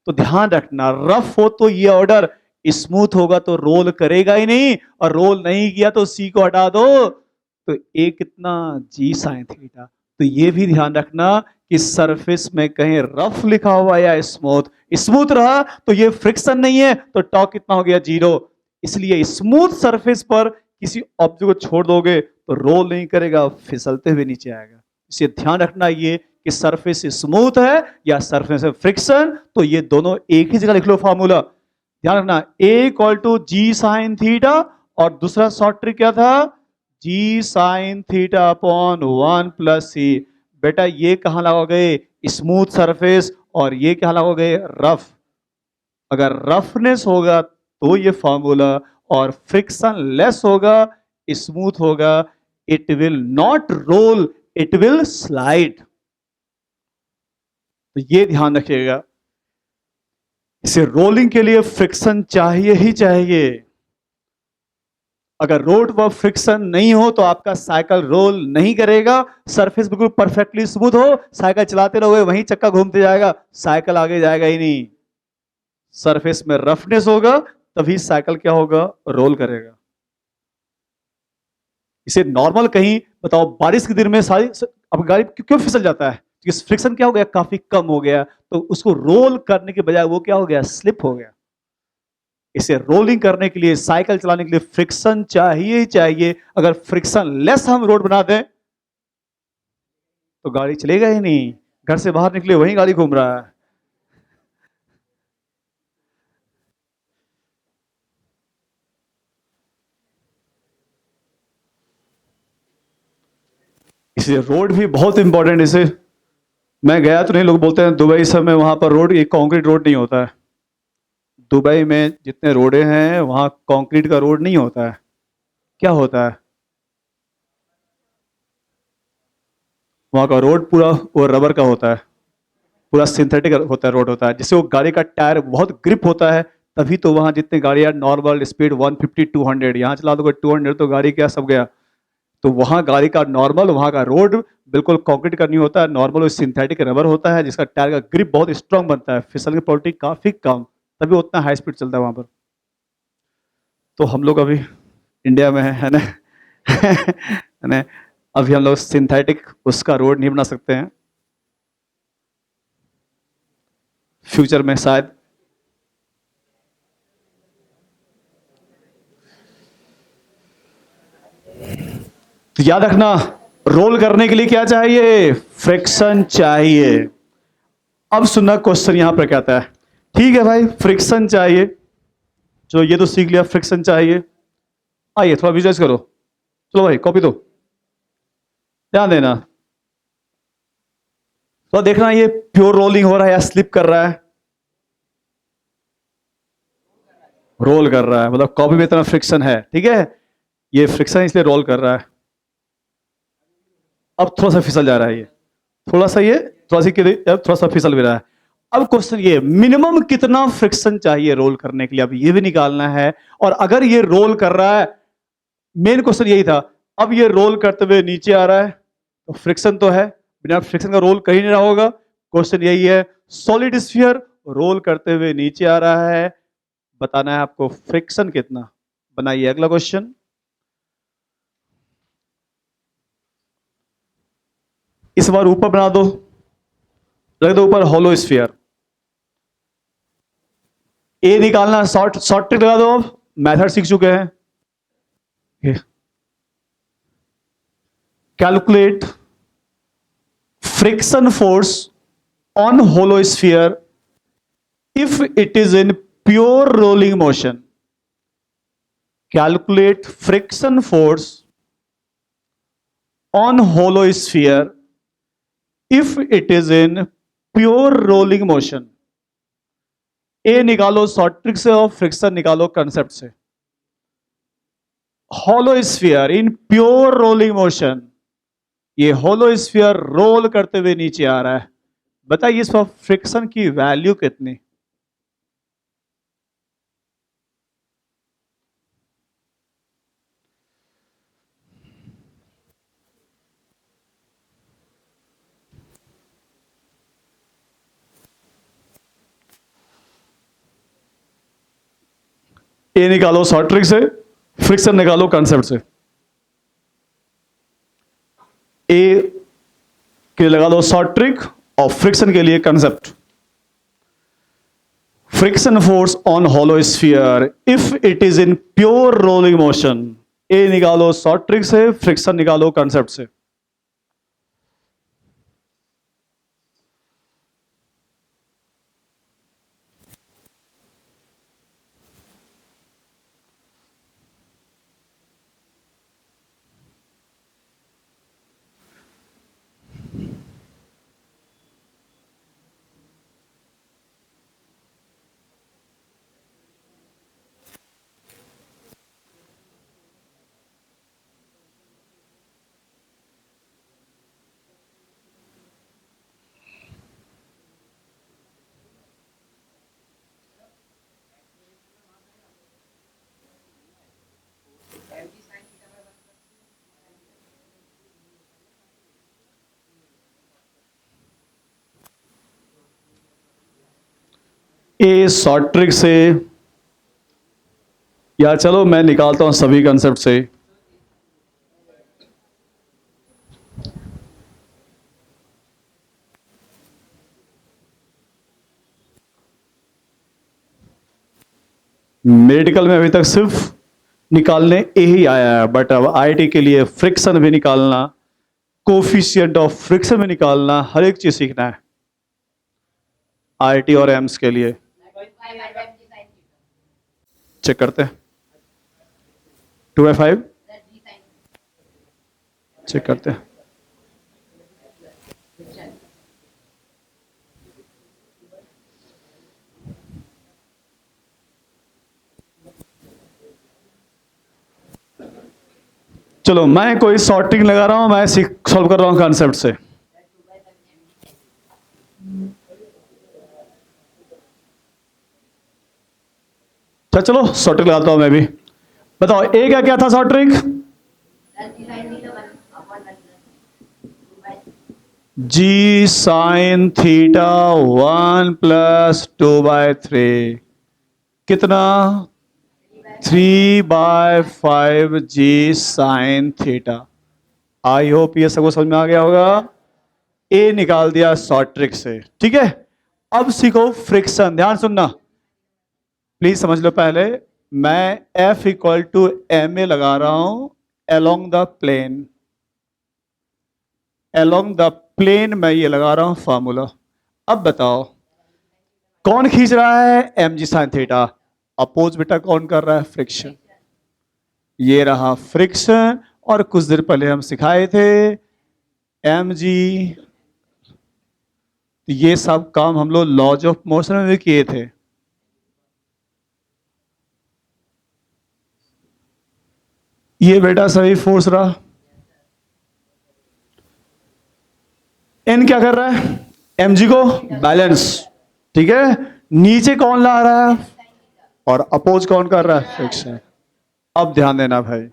तो ध्यान रखना, रफ हो तो ये ऑर्डर, स्मूथ होगा तो रोल करेगा ही नहीं, और रोल नहीं किया तो सी को हटा दो, तो ए कितना? जी साइन थीटा। तो ये भी ध्यान रखना कि सरफेस में कहीं रफ लिखा हुआ या स्मूथ, स्मूथ रहा तो ये फ्रिक्शन नहीं है, तो टॉर्क कितना हो गया? 0। इसलिए स्मूथ सरफेस पर किसी ऑब्जेक्ट को छोड़ दोगे तो रोल नहीं करेगा, फिसलते हुए नीचे आएगा। इसे ध्यान रखना ये कि सरफेस स्मूथ है या सरफेस है फ्रिक्शन, तो ये दोनों एक ही जगह लिख लो फॉर्मूला। ध्यान रखना, A equal to G sine theta, और दूसरा शॉर्ट ट्रिक क्या था? G sine theta upon 1 plus C. बेटा ये कहां लगाओगे? स्मूथ सरफेस, और ये क्या लगाओगे? रफ। अगर रफनेस होगा तो ये फॉर्मूला, और फ्रिक्शन लेस होगा, स्मूथ होगा, it will not role, it will slide. तो ये ध्यान रखिएगा, इसे रोलिंग के लिए फ्रिक्शन चाहिए ही चाहिए। अगर रोड पर फ्रिक्शन नहीं हो तो आपका साइकिल रोल नहीं करेगा। सरफेस बिल्कुल परफेक्टली स्मूथ हो, साइकिल चलाते रहोगे, वहीं चक्का घूमते जाएगा, साइकिल आगे जाएगा ही नहीं। सरफेस में रफनेस होगा तभी साइकिल क्या होगा? रोल करेगा। इसे नॉर्मल कहीं बताओ, बारिश के दिन में सारी अब गाड़ी क्यों फिसल जाता है? क्योंकि फ्रिक्शन क्या हो गया? काफी कम हो गया, तो उसको रोल करने के बजाय वो क्या हो गया? स्लिप हो गया। इसे रोलिंग करने के लिए, साइकिल चलाने के लिए फ्रिक्शन चाहिए ही चाहिए। अगर फ्रिक्शन लेस हम रोड बना दें तो गाड़ी चलेगा ही नहीं, घर से बाहर निकले वहीं गाड़ी घूम रहा है। इसलिए रोड भी बहुत इंपॉर्टेंट। इसे मैं गया तो नहीं, लोग बोलते हैं दुबई सब में वहां पर रोड, एक कंक्रीट रोड नहीं होता है। दुबई में जितने रोडे हैं वहां कंक्रीट का रोड नहीं होता है। क्या होता है? वहां का रोड पूरा वो रबर का होता है, पूरा सिंथेटिक होता है, रोड होता है, जिससे वो गाड़ी का टायर बहुत ग्रिप होता है। तभी तो वहां जितने गाड़ियां नॉर्मल स्पीड 150 200, यहाँ चला दोगे 200 तो गाड़ी क्या सब गया। तो वहां गाड़ी का नॉर्मल, वहां का रोड बिल्कुल कंक्रीट का नहीं होता है, नॉर्मल सिंथेटिक रबर होता है, जिसका टायर का ग्रिप बहुत स्ट्रांग बनता है, फिसल की प्रॉपर्टी काफी कम, तभी उतना हाई स्पीड चलता है वहां पर। तो हम लोग अभी इंडिया में है ना है ना, अभी हम लोग सिंथेटिक उसका रोड नहीं बना सकते हैं, फ्यूचर में शायद। तो याद रखना, रोल करने के लिए क्या चाहिए? फ्रिक्शन चाहिए। अब सुनना क्वेश्चन यहां पर क्या आता है। ठीक है भाई, फ्रिक्शन चाहिए, चलो ये तो सीख लिया, फ्रिक्शन चाहिए। आइए थोड़ा विजुअलाइज करो, चलो भाई कॉपी दो, ध्यान देना। तो देखना ये प्योर रोलिंग हो रहा है या स्लिप कर रहा है? रोल कर रहा है, मतलब कॉपी में इतना फ्रिक्शन है, ठीक है, ये फ्रिक्शन इसलिए रोल कर रहा है। अब थोड़ा सा फिसल जा रहा है ये, थोड़ा सा ये, थोड़ा सा थोड़ा सा फिसल भी रहा है। अब क्वेश्चन ये, मिनिमम कितना फ्रिक्शन चाहिए रोल करने के लिए, अब ये भी निकालना है। और अगर ये रोल कर रहा है, मेन क्वेश्चन यही था, अब ये रोल करते हुए नीचे आ रहा है, तो फ्रिक्शन तो है, बिना फ्रिक्शन का रोल कहीं नहीं रहा होगा। क्वेश्चन यही है, सॉलिड स्फीयर रोल करते हुए नीचे आ रहा है, बताना है आपको फ्रिक्शन कितना। बनाइए अगला क्वेश्चन। इस बार ऊपर बना दो, रख दो ऊपर होलो स्फीयर। ए निकालना, शॉर्ट शॉर्ट ट्रिक लगा दो, अब मेथड सीख चुके हैं। Calculate friction force on hollow sphere if it is in pure rolling motion. Calculate friction force on hollow sphere if it is in pure rolling motion. A निकालो short trick से और friction निकालो concept से। Hollow sphere in pure rolling motion, ये hollow sphere role करते हुए नीचे आ रहा है, बताइए इस पर फ्रिक्शन की वैल्यू कितनी? ए निकालो शॉर्ट ट्रिक से, फ्रिक्शन निकालो कंसेप्ट से। ए के लिए लगा दो शॉर्ट ट्रिक और फ्रिक्शन के लिए concept. Friction force on hollow sphere if it is in pure rolling motion. A निकालो शॉर्ट ट्रिक से, फ्रिक्शन निकालो कंसेप्ट से। ए शॉर्ट ट्रिक से, या चलो मैं निकालता हूं सभी कंसेप्ट से। मेडिकल में अभी तक सिर्फ निकालने ए ही आया है, बट अब आईआईटी के लिए फ्रिक्शन भी निकालना, कोफिशिएंट ऑफ फ्रिक्शन भी निकालना, हर एक चीज सीखना है आईआईटी और एम्स के लिए। चेक करते हैं 2/5, चेक करते हैं। चलो मैं कोई शॉर्टिंग लगा रहा हूं, मैं सॉल्व कर रहा हूं कॉन्सेप्ट से। चलो शॉर्टिंग लगाता हूं मैं भी। बताओ ए का क्या था शॉर्टिंग? जी साइन थीटा 1+2/3 कितना? 3/5 जी साइन थीटा। आई होप ये सबको समझ में आ गया होगा। ए निकाल दिया शॉर्ट ट्रिक से, ठीक है। अब सीखो फ्रिक्शन, ध्यान सुनना प्लीज, समझ लो। पहले मैं F=ma लगा रहा हूं along the plane, along the plane मैं ये लगा रहा हूं फॉर्मूला। अब बताओ कौन खींच रहा है? M G sine theta. Oppose बेटा कौन कर रहा है? फ्रिक्शन। ये रहा फ्रिक्शन, और कुछ देर पहले हम सिखाए थे एम जी। ये सब काम हम लोग लॉज ऑफ मोशन में भी किए थे। ये बेटा सभी फोर्स रहा। एन क्या कर रहा है? mg को बैलेंस, ठीक है। नीचे कौन ला रहा है? और अपोज कौन कर रहा है? फ्रिक्शन। अब ध्यान देना भाई,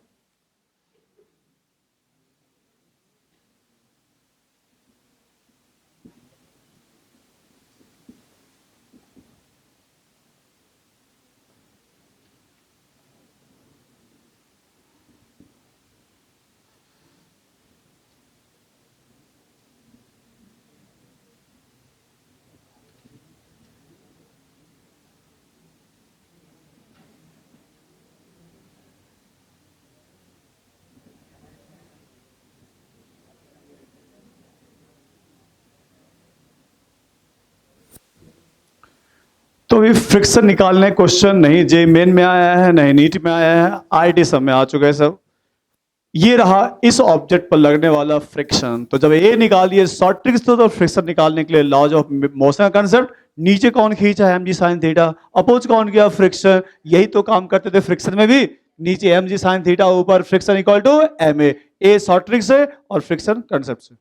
तो अभी फ्रिक्शन निकालने क्वेश्चन नहीं जे मेन में आया है, नहीं नीट में आया है, आईटी सब में आ चुका है सब। ये रहा इस ऑब्जेक्ट पर लगने वाला फ्रिक्शन। तो जब ए निकाल दिए शॉर्ट ट्रिक से, तो फ्रिक्शन निकालने के लिए लॉज ऑफ मोशन का कंसेप्ट, नीचे कौन खींचा है? M G sine theta. Oppose कौन किया? फ्रिक्शन। यही तो काम करते थे फ्रिक्शन में भी, नीचे एम जी साइन थीटा, ऊपर friction equal to M A short trick से और फ्रिक्शन कंसेप्ट से।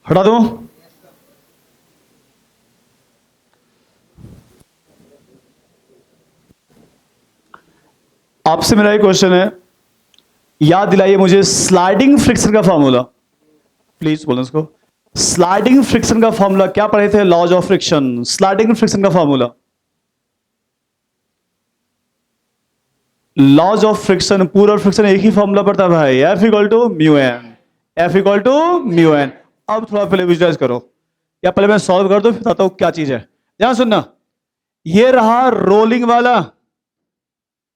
हटा दो। आपसे मेरा एक क्वेश्चन है, याद दिलाइए मुझे स्लाइडिंग फ्रिक्शन का फॉर्मूला, प्लीज बोलो उसको। स्लाइडिंग फ्रिक्शन का फॉर्मूला क्या पढ़े थे? Laws of friction. Sliding friction का फॉर्मूला, लॉज ऑफ फ्रिक्शन, पूरा फ्रिक्शन एक ही फॉर्मूला पड़ता है भाई, F equal to mu N. F equal to mu N. अब थोड़ा पहले विजुअलाइज करो, या पहले मैं सॉल्व कर दो फिर बताता हूं क्या चीज है। ध्यान सुनना, ये रहा रोलिंग वाला।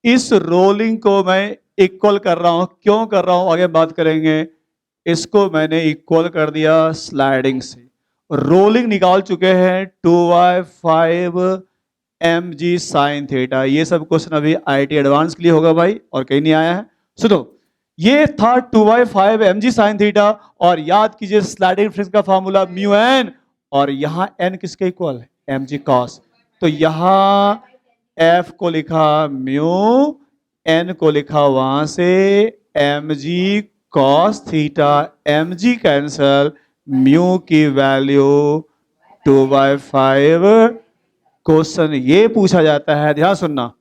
इस रोलिंग को मैं इक्वल कर रहा हूं, क्यों कर रहा हूं आगे बात करेंगे। इसको मैंने इक्वल कर दिया स्लाइडिंग से। रोलिंग निकाल चुके हैं 2/5 एम जी साइन थीटा। ये सब क्वेश्चन अभी आईटी एडवांस के लिए होगा भाई, और कहीं नहीं आया है। सुनो, ये था 2/5 mg sin थीटा, और याद कीजिए स्लाइडिंग फ्रिक्शन का फॉर्मूला म्यू एन, और यहां एन किसके इक्वल है, mg cos। तो यहां एफ को लिखा म्यू, एन को लिखा वहां से mg cos theta, mg cancel, mu की वैल्यू 2/5। क्वेश्चन ये पूछा जाता है, ध्यान सुनना,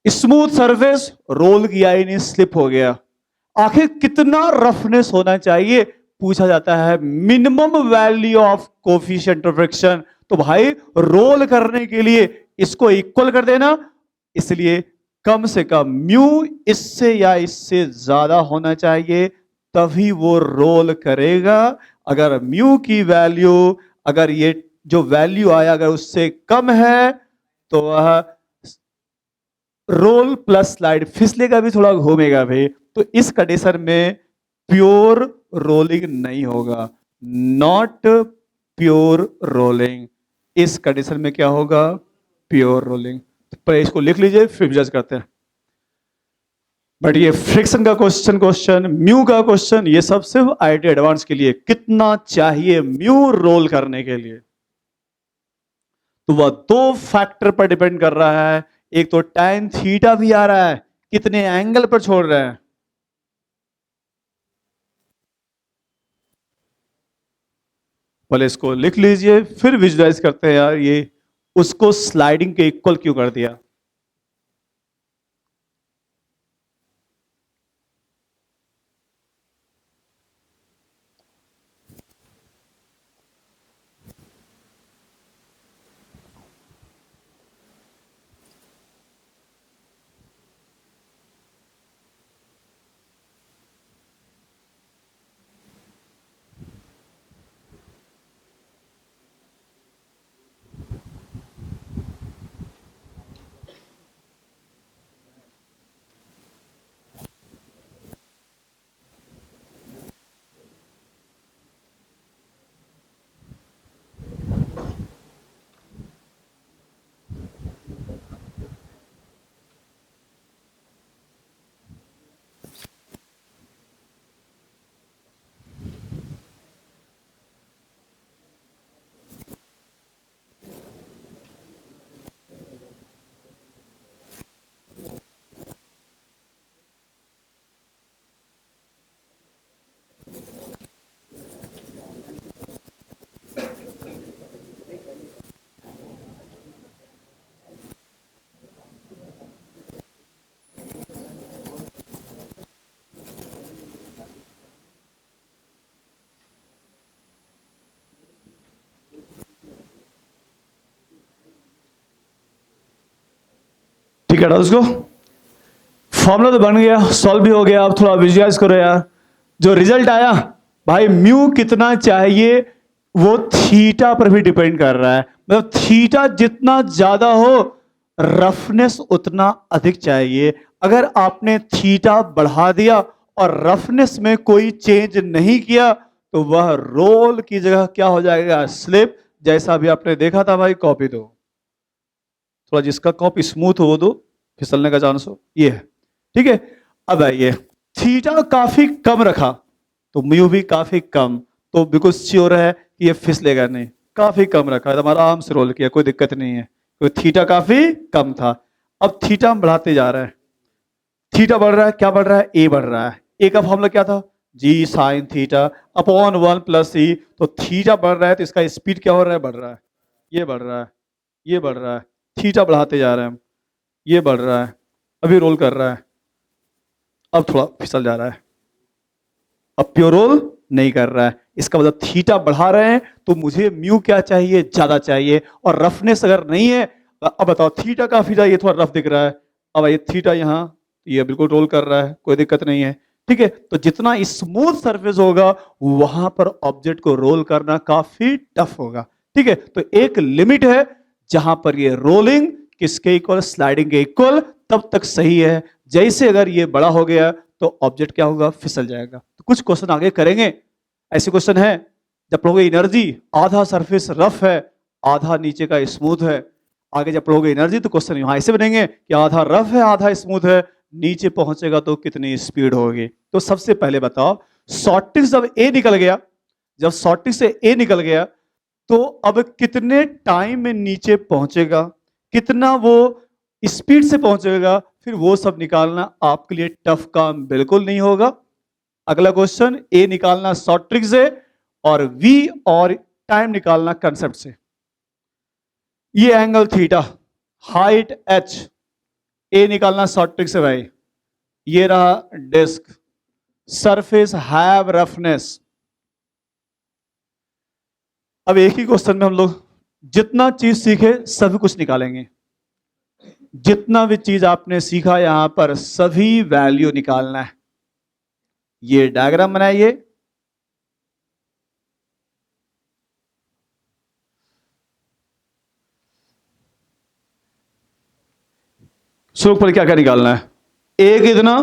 स्मूथ सरफेस रोल किया ही नहीं, स्लिप हो गया, आखिर कितना रफनेस होना चाहिए पूछा जाता है, minimum value of coefficient of friction. तो भाई रोल करने के लिए इसको इक्वल कर देना, इसलिए कम से कम म्यू इससे या इससे ज्यादा होना चाहिए, तभी वो रोल करेगा। अगर म्यू की वैल्यू, अगर ये जो वैल्यू आया अगर उससे कम है, तो वह रोल प्लस स्लाइड फिसलेगा भी, थोड़ा घूमेगा भी। तो इस कंडीशन में प्योर रोलिंग नहीं होगा, नॉट प्योर रोलिंग। इस कंडीशन में क्या होगा, प्योर रोलिंग। पर इसको लिख लीजिए, फिर जज करते हैं। बट ये फ्रिक्शन का क्वेश्चन, म्यू का क्वेश्चन, ये सब सिर्फ आईटी एडवांस के लिए, कितना चाहिए म्यू रोल करने के लिए। तो वह दो फैक्टर पर डिपेंड कर रहा है, एक तो tan थीटा भी आ रहा है, कितने एंगल पर छोड़ रहे हैं। पहले इसको लिख लीजिए, फिर विजुलाइज करते हैं। यार ये उसको स्लाइडिंग के इक्वल क्यों कर दिया। ठीक है, उसको फॉर्मूला तो बन गया, सॉल्व भी हो गया। अब थोड़ा विजुअलाइज करो यार, जो रिजल्ट आया भाई, म्यू कितना चाहिए वो थीटा पर भी डिपेंड कर रहा है। मतलब थीटा जितना ज्यादा हो, रफनेस उतना अधिक चाहिए। अगर आपने थीटा बढ़ा दिया और रफनेस में कोई चेंज नहीं किया, तो वह रोल की जगह क्या हो जाएगा, स्लिप। जैसा भी आपने देखा था भाई, कॉपी दो थोड़ा, जिसका कॉपी स्मूथ हो वो दो, फिसलने का चांस हो, ये है। ठीक है, अब आइए, थीटा काफी कम रखा तो म्यू भी काफी कम, तो बिल्कुल श्योर है कि ये फिसलेगा नहीं। काफी कम रखा है, हमारा आराम से रोल किया, कोई दिक्कत नहीं है, क्योंकि थीटा काफी कम था। अब थीटा हम बढ़ाते जा रहे हैं, थीटा बढ़ रहा है, क्या बढ़ रहा है, ए बढ़ रहा है। ए का फॉर्मूला क्या था, G sine theta upon 1 plus सी। तो थीटा बढ़ रहा है तो इसका स्पीड क्या हो रहा है, बढ़ रहा है, ये बढ़ रहा है, ये बढ़ रहा है, थीटा बढ़ाते जा रहे हैं हम, ये बढ़ रहा है, अभी रोल कर रहा है, अब थोड़ा फिसल जा रहा है, अब प्योर रोल नहीं कर रहा है। इसका मतलब थीटा बढ़ा रहे हैं तो मुझे म्यू क्या चाहिए, ज्यादा चाहिए। और रफनेस अगर नहीं है, अब बताओ थीटा काफी चाहिए, थोड़ा रफ दिख रहा है, अब ये थीटा यहाँ, ये बिल्कुल रोल कर रहा है, कोई दिक्कत नहीं है। ठीक है, तो जितना स्मूथ सरफेस होगा वहां पर ऑब्जेक्ट को रोल करना काफी टफ होगा। ठीक है, तो एक लिमिट है जहां पर ये रोलिंग किसके इक्वल, स्लाइडिंग के इक्वल, तब तक सही है। जैसे अगर ये बड़ा हो गया तो ऑब्जेक्ट क्या होगा, फिसल जाएगा। तो कुछ क्वेश्चन आगे करेंगे, ऐसे क्वेश्चन है जब पढ़ोगे एनर्जी, आधा सरफेस रफ है, आधा नीचे का स्मूथ है। आगे जब पढ़ोगे एनर्जी तो क्वेश्चन यहां ऐसे बनेंगे कि आधा रफ है, आधा स्मूथ है, नीचे पहुंचेगा तो कितनी स्पीड होगी। तो सबसे पहले बताओ, शॉर्टिक जब ए निकल गया, जब शॉर्टिक से ए निकल गया तो अब कितने टाइम में नीचे पहुंचेगा, कितना वो स्पीड से पहुंचेगा, फिर वो सब निकालना आपके लिए टफ काम बिल्कुल नहीं होगा। अगला क्वेश्चन, ए निकालना शॉर्ट ट्रिक से और वी और टाइम निकालना कंसेप्ट से। ये एंगल थीटा, हाइट एच, ए निकालना शॉर्ट ट्रिक से भाई। ये रहा डिस्क, सरफेस हैव रफनेस। अब एक ही क्वेश्चन में हम लोग जितना चीज सीखे सभी कुछ निकालेंगे। जितना भी चीज आपने सीखा यहां पर सभी वैल्यू निकालना है। ये डायग्राम बनाइए। स्लोप पर क्या क्या निकालना है, ए कितना,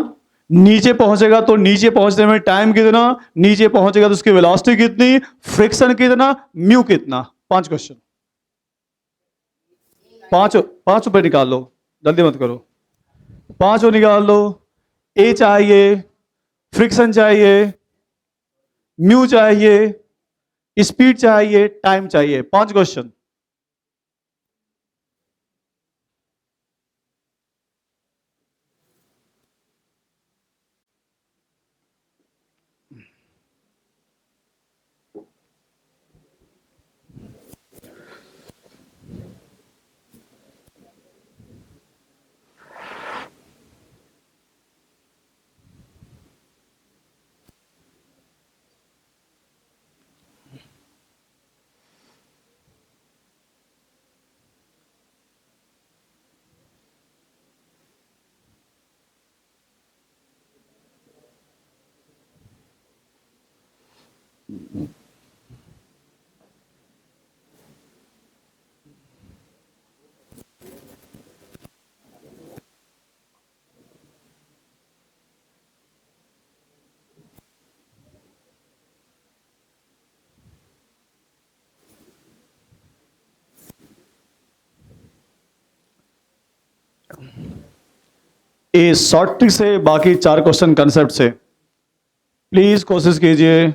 नीचे पहुंचेगा तो नीचे पहुंचने में टाइम कितना, नीचे पहुंचेगा तो उसकी वेलोसिटी कितनी, फ्रिक्शन कितना, म्यू कितना। 5 क्वेश्चन, पांच पे निकाल लो, जल्दी मत करो। 5 निकाल लो। ए चाहिए, फ्रिक्शन चाहिए, म्यू चाहिए, स्पीड चाहिए, टाइम चाहिए। 5 क्वेश्चन। ए शॉर्ट ट्रिक से, बाकी 4 क्वेश्चन कंसेप्ट से। प्लीज कोशिश कीजिए।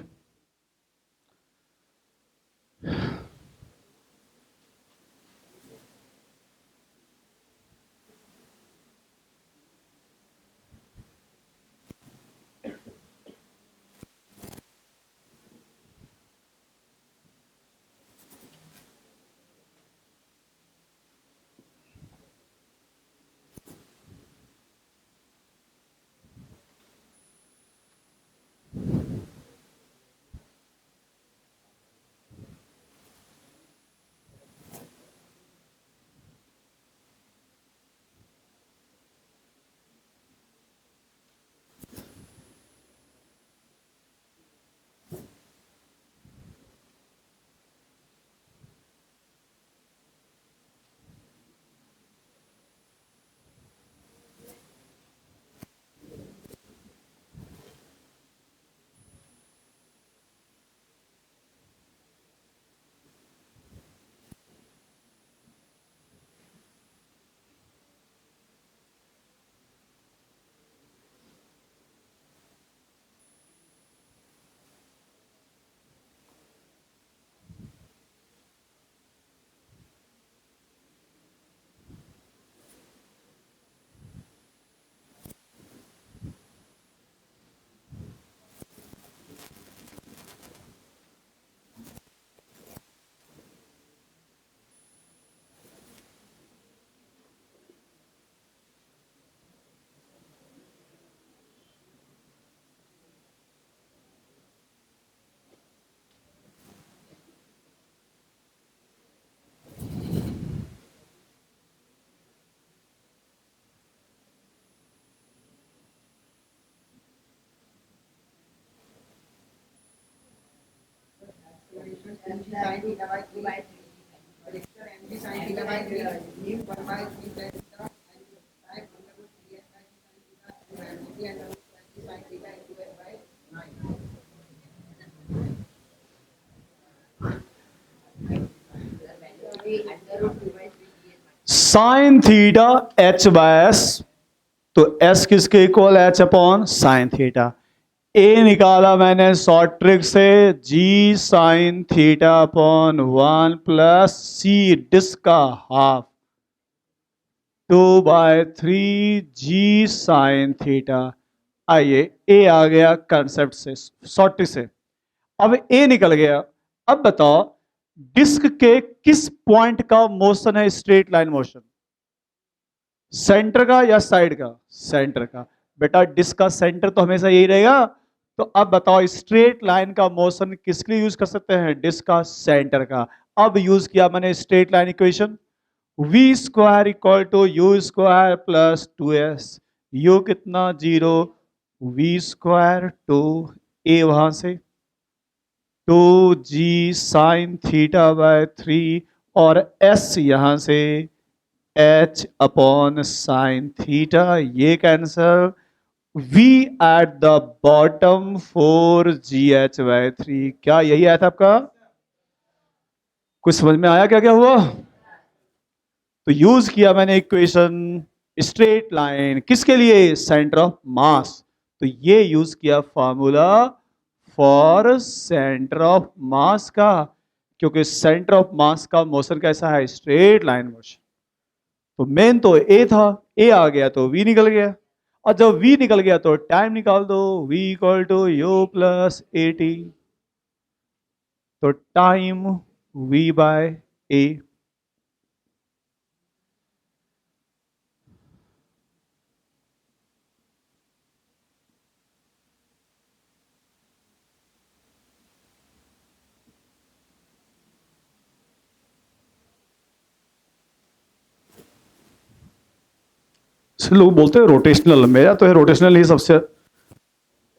Sine theta H by S तो एस किसके इक्वल, H upon sine theta. A निकाला मैंने शॉर्ट ट्रिक से, G sine theta upon 1 + C disc का हाफ 2/3 जी साइन थीटा। आइए, ए आ गया कंसेप्ट से, शॉर्ट ट्रिक से। अब ए निकल गया। अब बताओ डिस्क के किस पॉइंट का मोशन है स्ट्रेट लाइन मोशन, सेंटर का या साइड का? सेंटर का। बेटा डिस्क का सेंटर तो हमेशा यही रहेगा। तो अब बताओ स्ट्रेट लाइन का मोशन किसके लिए यूज कर सकते हैं? डिस्क का सेंटर का। अब यूज किया मैंने straight line equation, V square equal to U square plus 2s। U कितना? 0। वी स्क्वायर टू ए वहां से 2g साइन थीटा बाय 3 और s यहां से h अपॉन साइन थीटा, ये cancer. v at the bottom 4gh/3। क्या यही आया था आपका? कुछ समझ में आया क्या क्या हुआ? तो यूज किया मैंने इक्वेशन स्ट्रेट लाइन किसके लिए? Centre of mass. तो ये यूज किया formula for centre of mass का, क्योंकि सेंटर ऑफ मास का मोशन कैसा है? Straight line motion. तो मेन तो ए था, ए आ गया तो वी निकल गया। और जब वी निकल गया तो टाइम निकाल दो, V equal to U plus A T. तो टाइम वी बाय ए। लोग बोलते हैं रोटेशनल, मेरा तो है रोटेशनल ही सबसे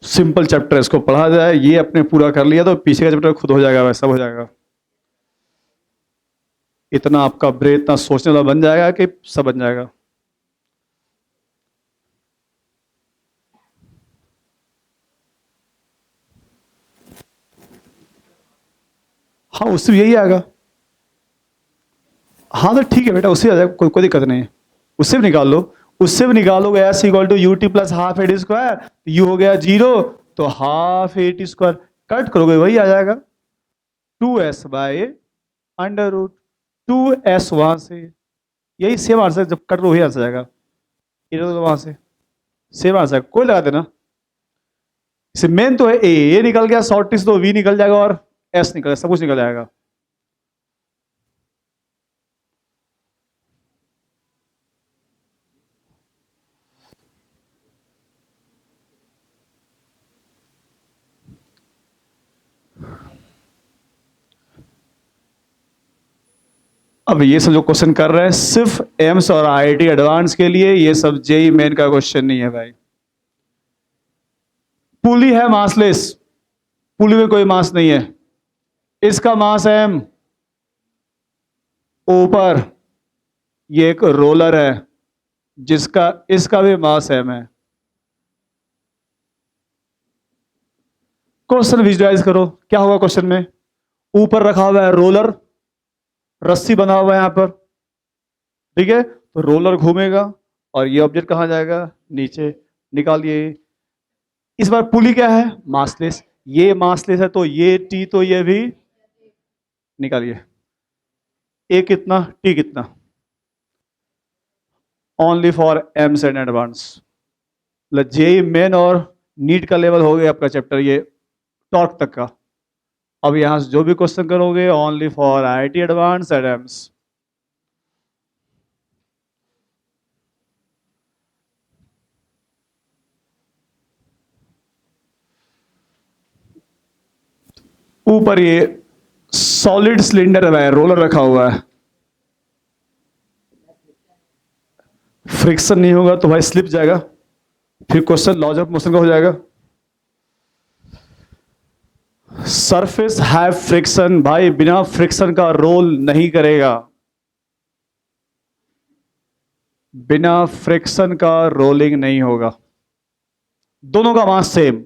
सिंपल चैप्टर है। इसको पढ़ा जाए, ये अपने पूरा कर लिया तो पीछे का चैप्टर खुद हो जाएगा, वैसा हो जाएगा। इतना आपका ब्रेन इतना सोचने वाला बन जाएगा कि सब बन जाएगा। हाँ उससे भी यही आएगा। हाँ तो ठीक है बेटा, उससे आ जाएगा, कोई कोई दिक्कत नहीं है। उससे भी निकाल लो, उससे भी निकालोगे S equal to U T plus half A T square. U हो गया 0, तो half A T square cut करोगे वही आ जाएगा 2s/√2s वहां से। यही सेम आंसर, जब कट वही आंसर जाएगा। इधर वहां से सेम आंसर, कोई लगा देना। इसे मेन तो है ए निकल गया, शॉर्ट तो वी निकल जाएगा और एस निकल, सब कुछ निकल जाएगा। अब ये सब जो क्वेश्चन कर रहे हैं सिर्फ एम्स और आईआईटी एडवांस के लिए, ये सब जेई मेन का क्वेश्चन नहीं है भाई। पुली है मासलेस, पुली में कोई मास नहीं है। इसका मास है एम। ऊपर ये एक रोलर है जिसका, इसका भी मास एम है। क्वेश्चन विजुअलाइज करो, क्या होगा क्वेश्चन में? ऊपर रखा हुआ है रोलर, रस्सी बना हुआ है यहां पर, ठीक है? तो रोलर घूमेगा और ये ऑब्जेक्ट कहां जाएगा? नीचे। निकालिए। इस बार पुली क्या है? मासलेस। ये मासलेस है तो ये टी, तो ये भी निकालिए। ए कितना, टी कितना? Only for AIIMS and advance. JEE Main और नीट का लेवल हो गया आपका चैप्टर ये टॉर्क तक का। अब यहां से जो भी क्वेश्चन करोगे only for IIT advance and AIIMS. ऊपर ये सॉलिड सिलेंडर है, रोलर रखा हुआ है। फ्रिक्शन नहीं होगा तो भाई स्लिप जाएगा, फिर क्वेश्चन लॉज ऑफ मोशन का हो जाएगा। सरफेस हैव फ्रिक्शन, भाई बिना फ्रिक्शन का रोल नहीं करेगा। बिना फ्रिक्शन का रोलिंग नहीं होगा। दोनों का मास सेम,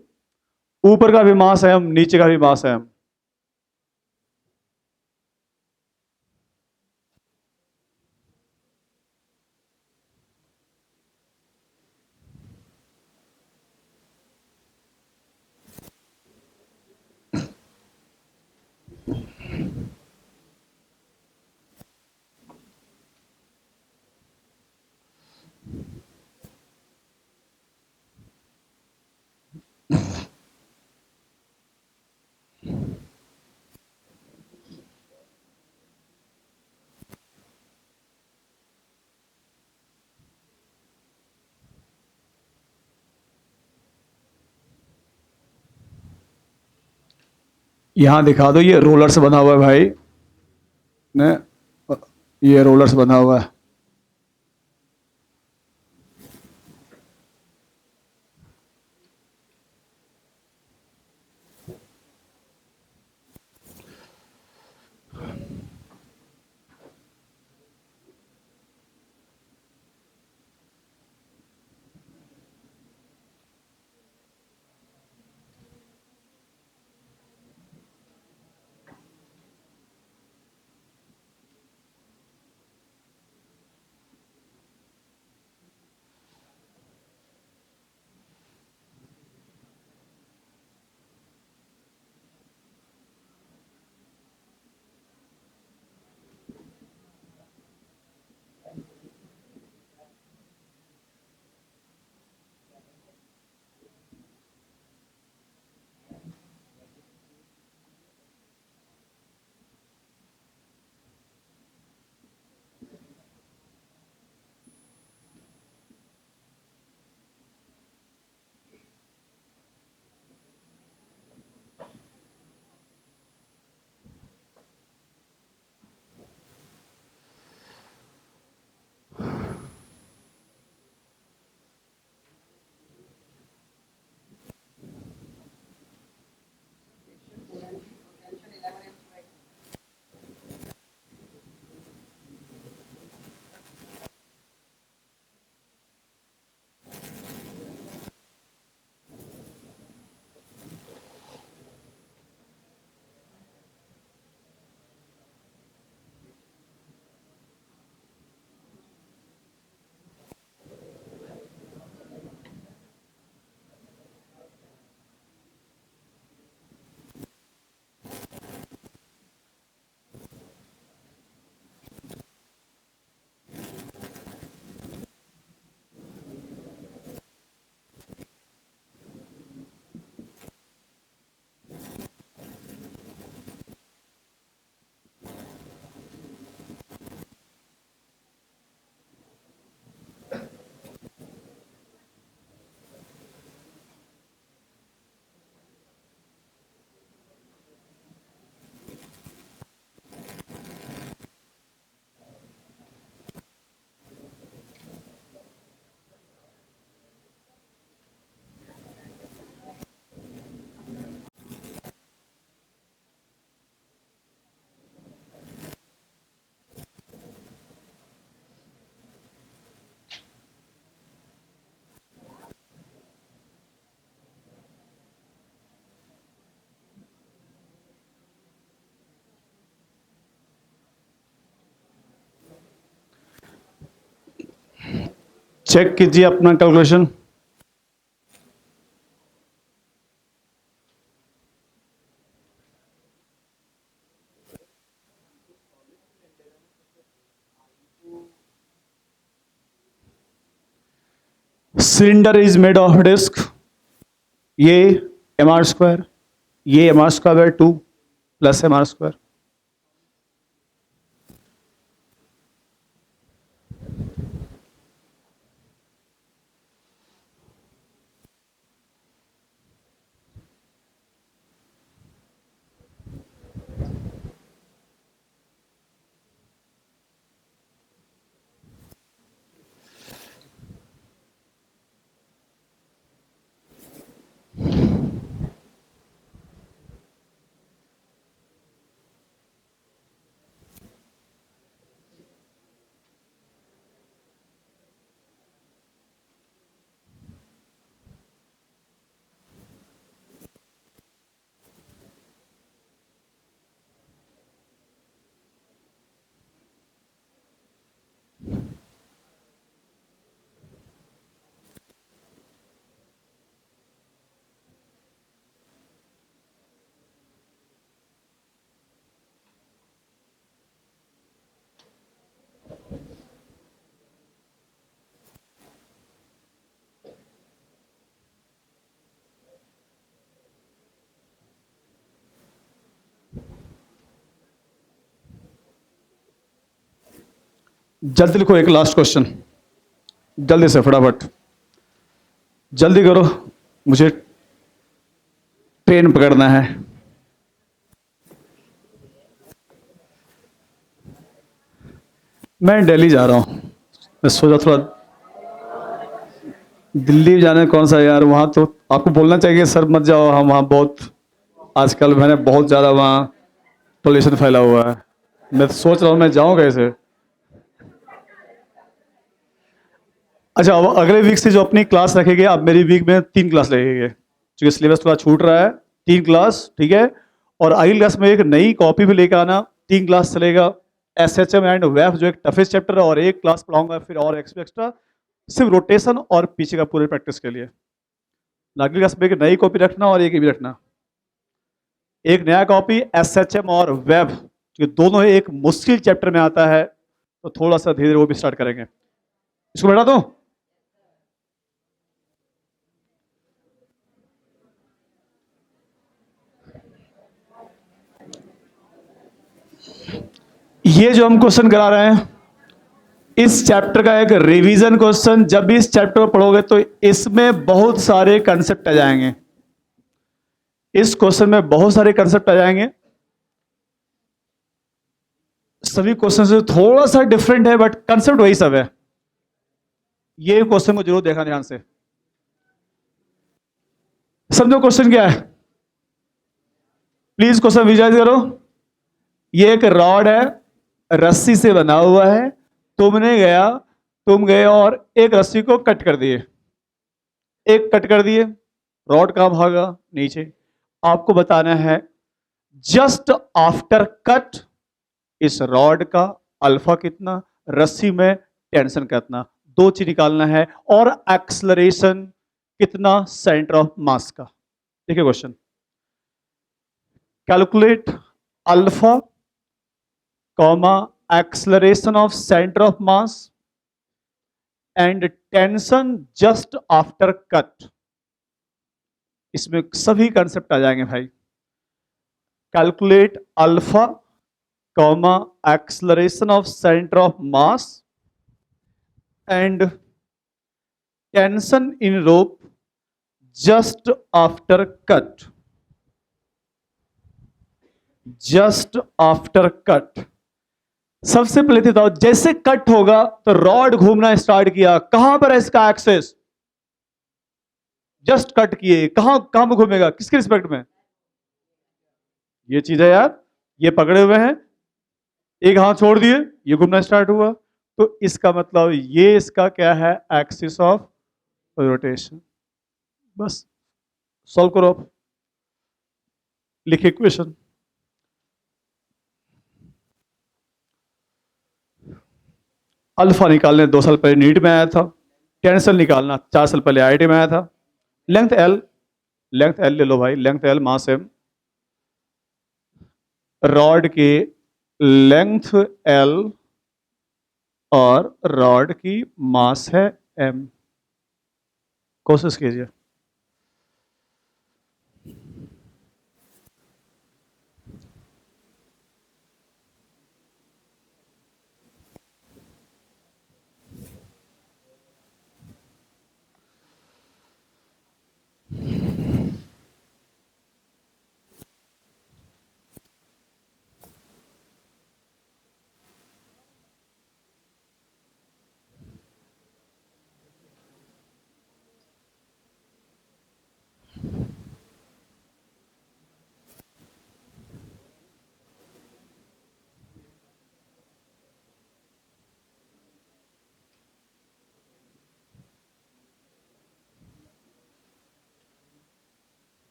ऊपर का भी मास है, नीचे का भी मास है। यहां दिखा दो, ये रोलर से बना हुआ है भाई ने, ये रोलर से बना हुआ है। चेक कीजिए अपना calculation. Cylinder is made of disc, ये एम आर स्क्वायर, ये एम आर स्क्वायर 2 प्लस एम आर स्क्वायर। जल्दी लिखो, एक लास्ट क्वेश्चन, जल्दी से फटाफट, जल्दी करो, मुझे ट्रेन पकड़ना है। मैं दिल्ली जा रहा हूँ। मैं सोचा थोड़ा दिल्ली जाने कौन सा यार, वहाँ तो आपको बोलना चाहिए सर मत जाओ, हम वहाँ बहुत आजकल मैंने बहुत ज़्यादा वहाँ पोल्यूशन फैला हुआ है। मैं तो सोच रहा हूँ मैं जाऊँ कैसे। अच्छा, अब अगले वीक से जो अपनी क्लास रखेंगे, अब मेरी वीक में 3 क्लास लगेंगे क्योंकि सिलेबस थोड़ा छूट रहा है। 3 क्लास, ठीक है। और अगली क्लास में एक नई कॉपी भी लेकर आना। 3 क्लास चलेगा। एसएचएम एंड वेफ जो एक टफेस्ट चैप्टर है, और एक क्लास पढ़ाऊंगा फिर और एक्स्ट्रा सिर्फ रोटेशन और पीछे का पूरे प्रैक्टिस के लिए। अगली क्लास में एक नई कॉपी रखना और एक ये भी रखना। एक नया कॉपी एसएचएम और वेब, जो दोनों एक मुश्किल चैप्टर में आता है, तो थोड़ा सा धीरे धीरे वो भी स्टार्ट करेंगे। इसको बैठा दो। ये जो हम क्वेश्चन करा रहे हैं, इस चैप्टर का एक रिवीजन क्वेश्चन। जब भी इस चैप्टर को पढ़ोगे तो इसमें बहुत सारे कंसेप्ट आ जाएंगे। इस क्वेश्चन में बहुत सारे कंसेप्ट आ जाएंगे। सभी क्वेश्चन से थोड़ा सा डिफरेंट है बट कंसेप्ट वही सब है। ये क्वेश्चन को जरूर देखना ध्यान से। समझो क्वेश्चन क्या है। प्लीज क्वेश्चन विजुअलाइज करो। ये एक रॉड है, रस्सी से बना हुआ है। तुम गए और एक रस्सी को कट कर दिए। एक कट कर दिए, रॉड कहां भागा? नीचे। आपको बताना है जस्ट आफ्टर कट इस रॉड का अल्फा कितना, रस्सी में टेंशन कितना, दो चीज निकालना है। और एक्सलरेशन कितना सेंटर ऑफ मास का। ठीक है question. Calculate alpha comma acceleration of centre of mass and tension just after cut. इसमें सभी कंसेप्ट आ जाएंगे भाई। Calculate alpha comma acceleration of centre of mass and tension in rope just after cut. Just after cut. सबसे पहले तो बताओ, जैसे cut होगा तो रॉड घूमना स्टार्ट किया, कहां पर है इसका एक्सेस? जस्ट कट किए, कहां कहां में घूमेगा, किसके रिस्पेक्ट में? ये चीज है यार, ये पकड़े हुए हैं, एक हाथ छोड़ दिए, ये घूमना स्टार्ट हुआ। तो इसका मतलब ये इसका क्या है? Axis of rotation. बस सॉल्व करो आप। लिखिए इक्वेशन। अल्फा निकालने 2 साल पहले नीट में आया था। टेंशन निकालना 4 साल पहले आईआईटी में आया था। लेंथ एल, लेंथ एल ले लो भाई, लेंथ एल मास एम। रॉड की लेंथ एल और रॉड की मास है एम। कोशिश कीजिए।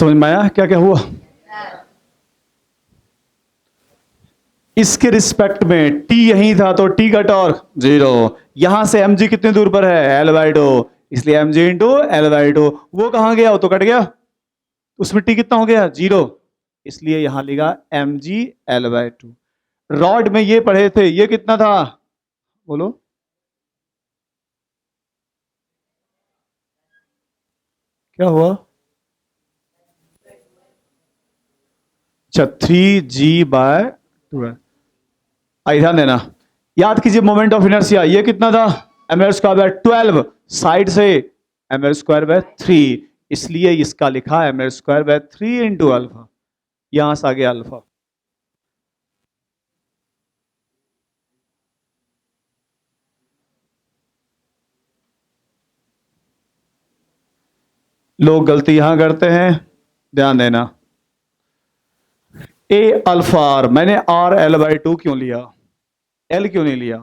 समझ में आया क्या क्या हुआ? इसके रिस्पेक्ट में टी यही था तो टी का टॉर्क 0। यहां से mg कितने दूर पर है? L/2, इसलिए mg इंटू L/2। वो कहां गया? वो तो कट गया, उसमें टी कितना हो गया? 0, इसलिए यहां लिखा mg L/2। रॉड में ये पढ़े थे, ये कितना था बोलो? क्या हुआ? अच्छा 3g/2 है। ध्यान देना, याद कीजिए मोमेंट ऑफ इनर्शिया ये कितना था? ml²/12, साइड से ml²/3, इसलिए इसका लिखा ml²/3 इंटू अल्फा, यहां से आ गया अल्फा। लोग गलती यहां करते हैं, ध्यान देना। ए अल्फा आर, मैंने आर L/2 क्यों लिया? एल क्यों नहीं लिया?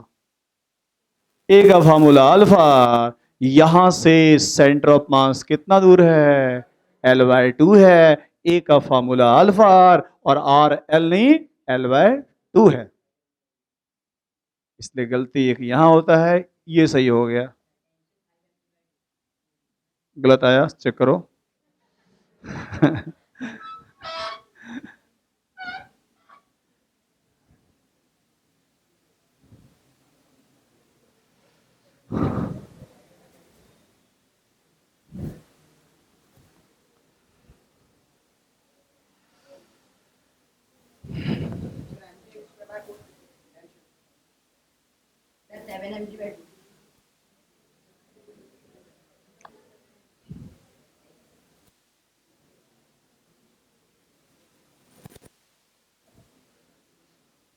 ए का फॉर्मूला अल्फा, यहां से सेंटर ऑफ मास कितना दूर है? L/2 है। ए का फॉर्मूला अल्फा आर, और आर एल नहीं L/2 है, इसलिए गलती एक यहां होता है, ये सही हो गया। गलत आया चेक करो।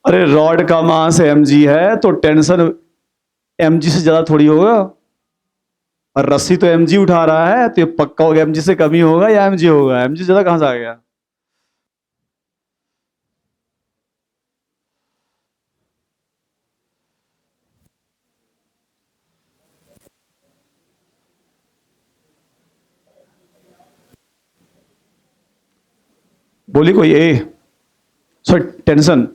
अरे रॉड का मास mg है तो टेंशन mg से ज्यादा थोड़ी होगा, और रस्सी तो mg उठा रहा है तो ये पक्का होगा mg से कम ही होगा या mg होगा? mg ज्यादा कहां से आ गया? बोली कोई? A sorry tension,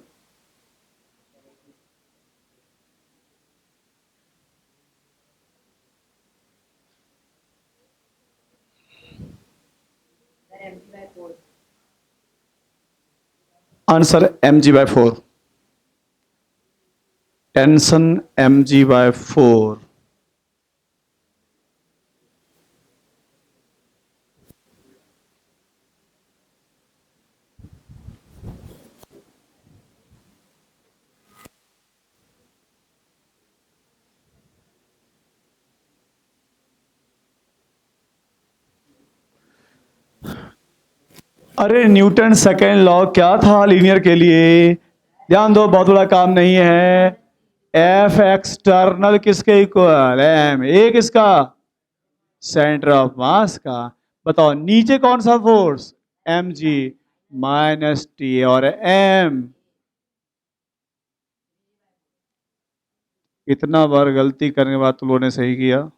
answer mg/4, tension mg/4। अरे न्यूटन सेकेंड लॉ क्या था लीनियर के लिए? ध्यान दो, बहुत बड़ा काम नहीं है। एफ एक्सटर्नल किसके इक्वल? एम। ए किसका? सेंटर ऑफ मास का। बताओ नीचे कौन सा force? M G minus T, और एम। इतना बार गलती करने के बाद तुम लोगों ने सही किया।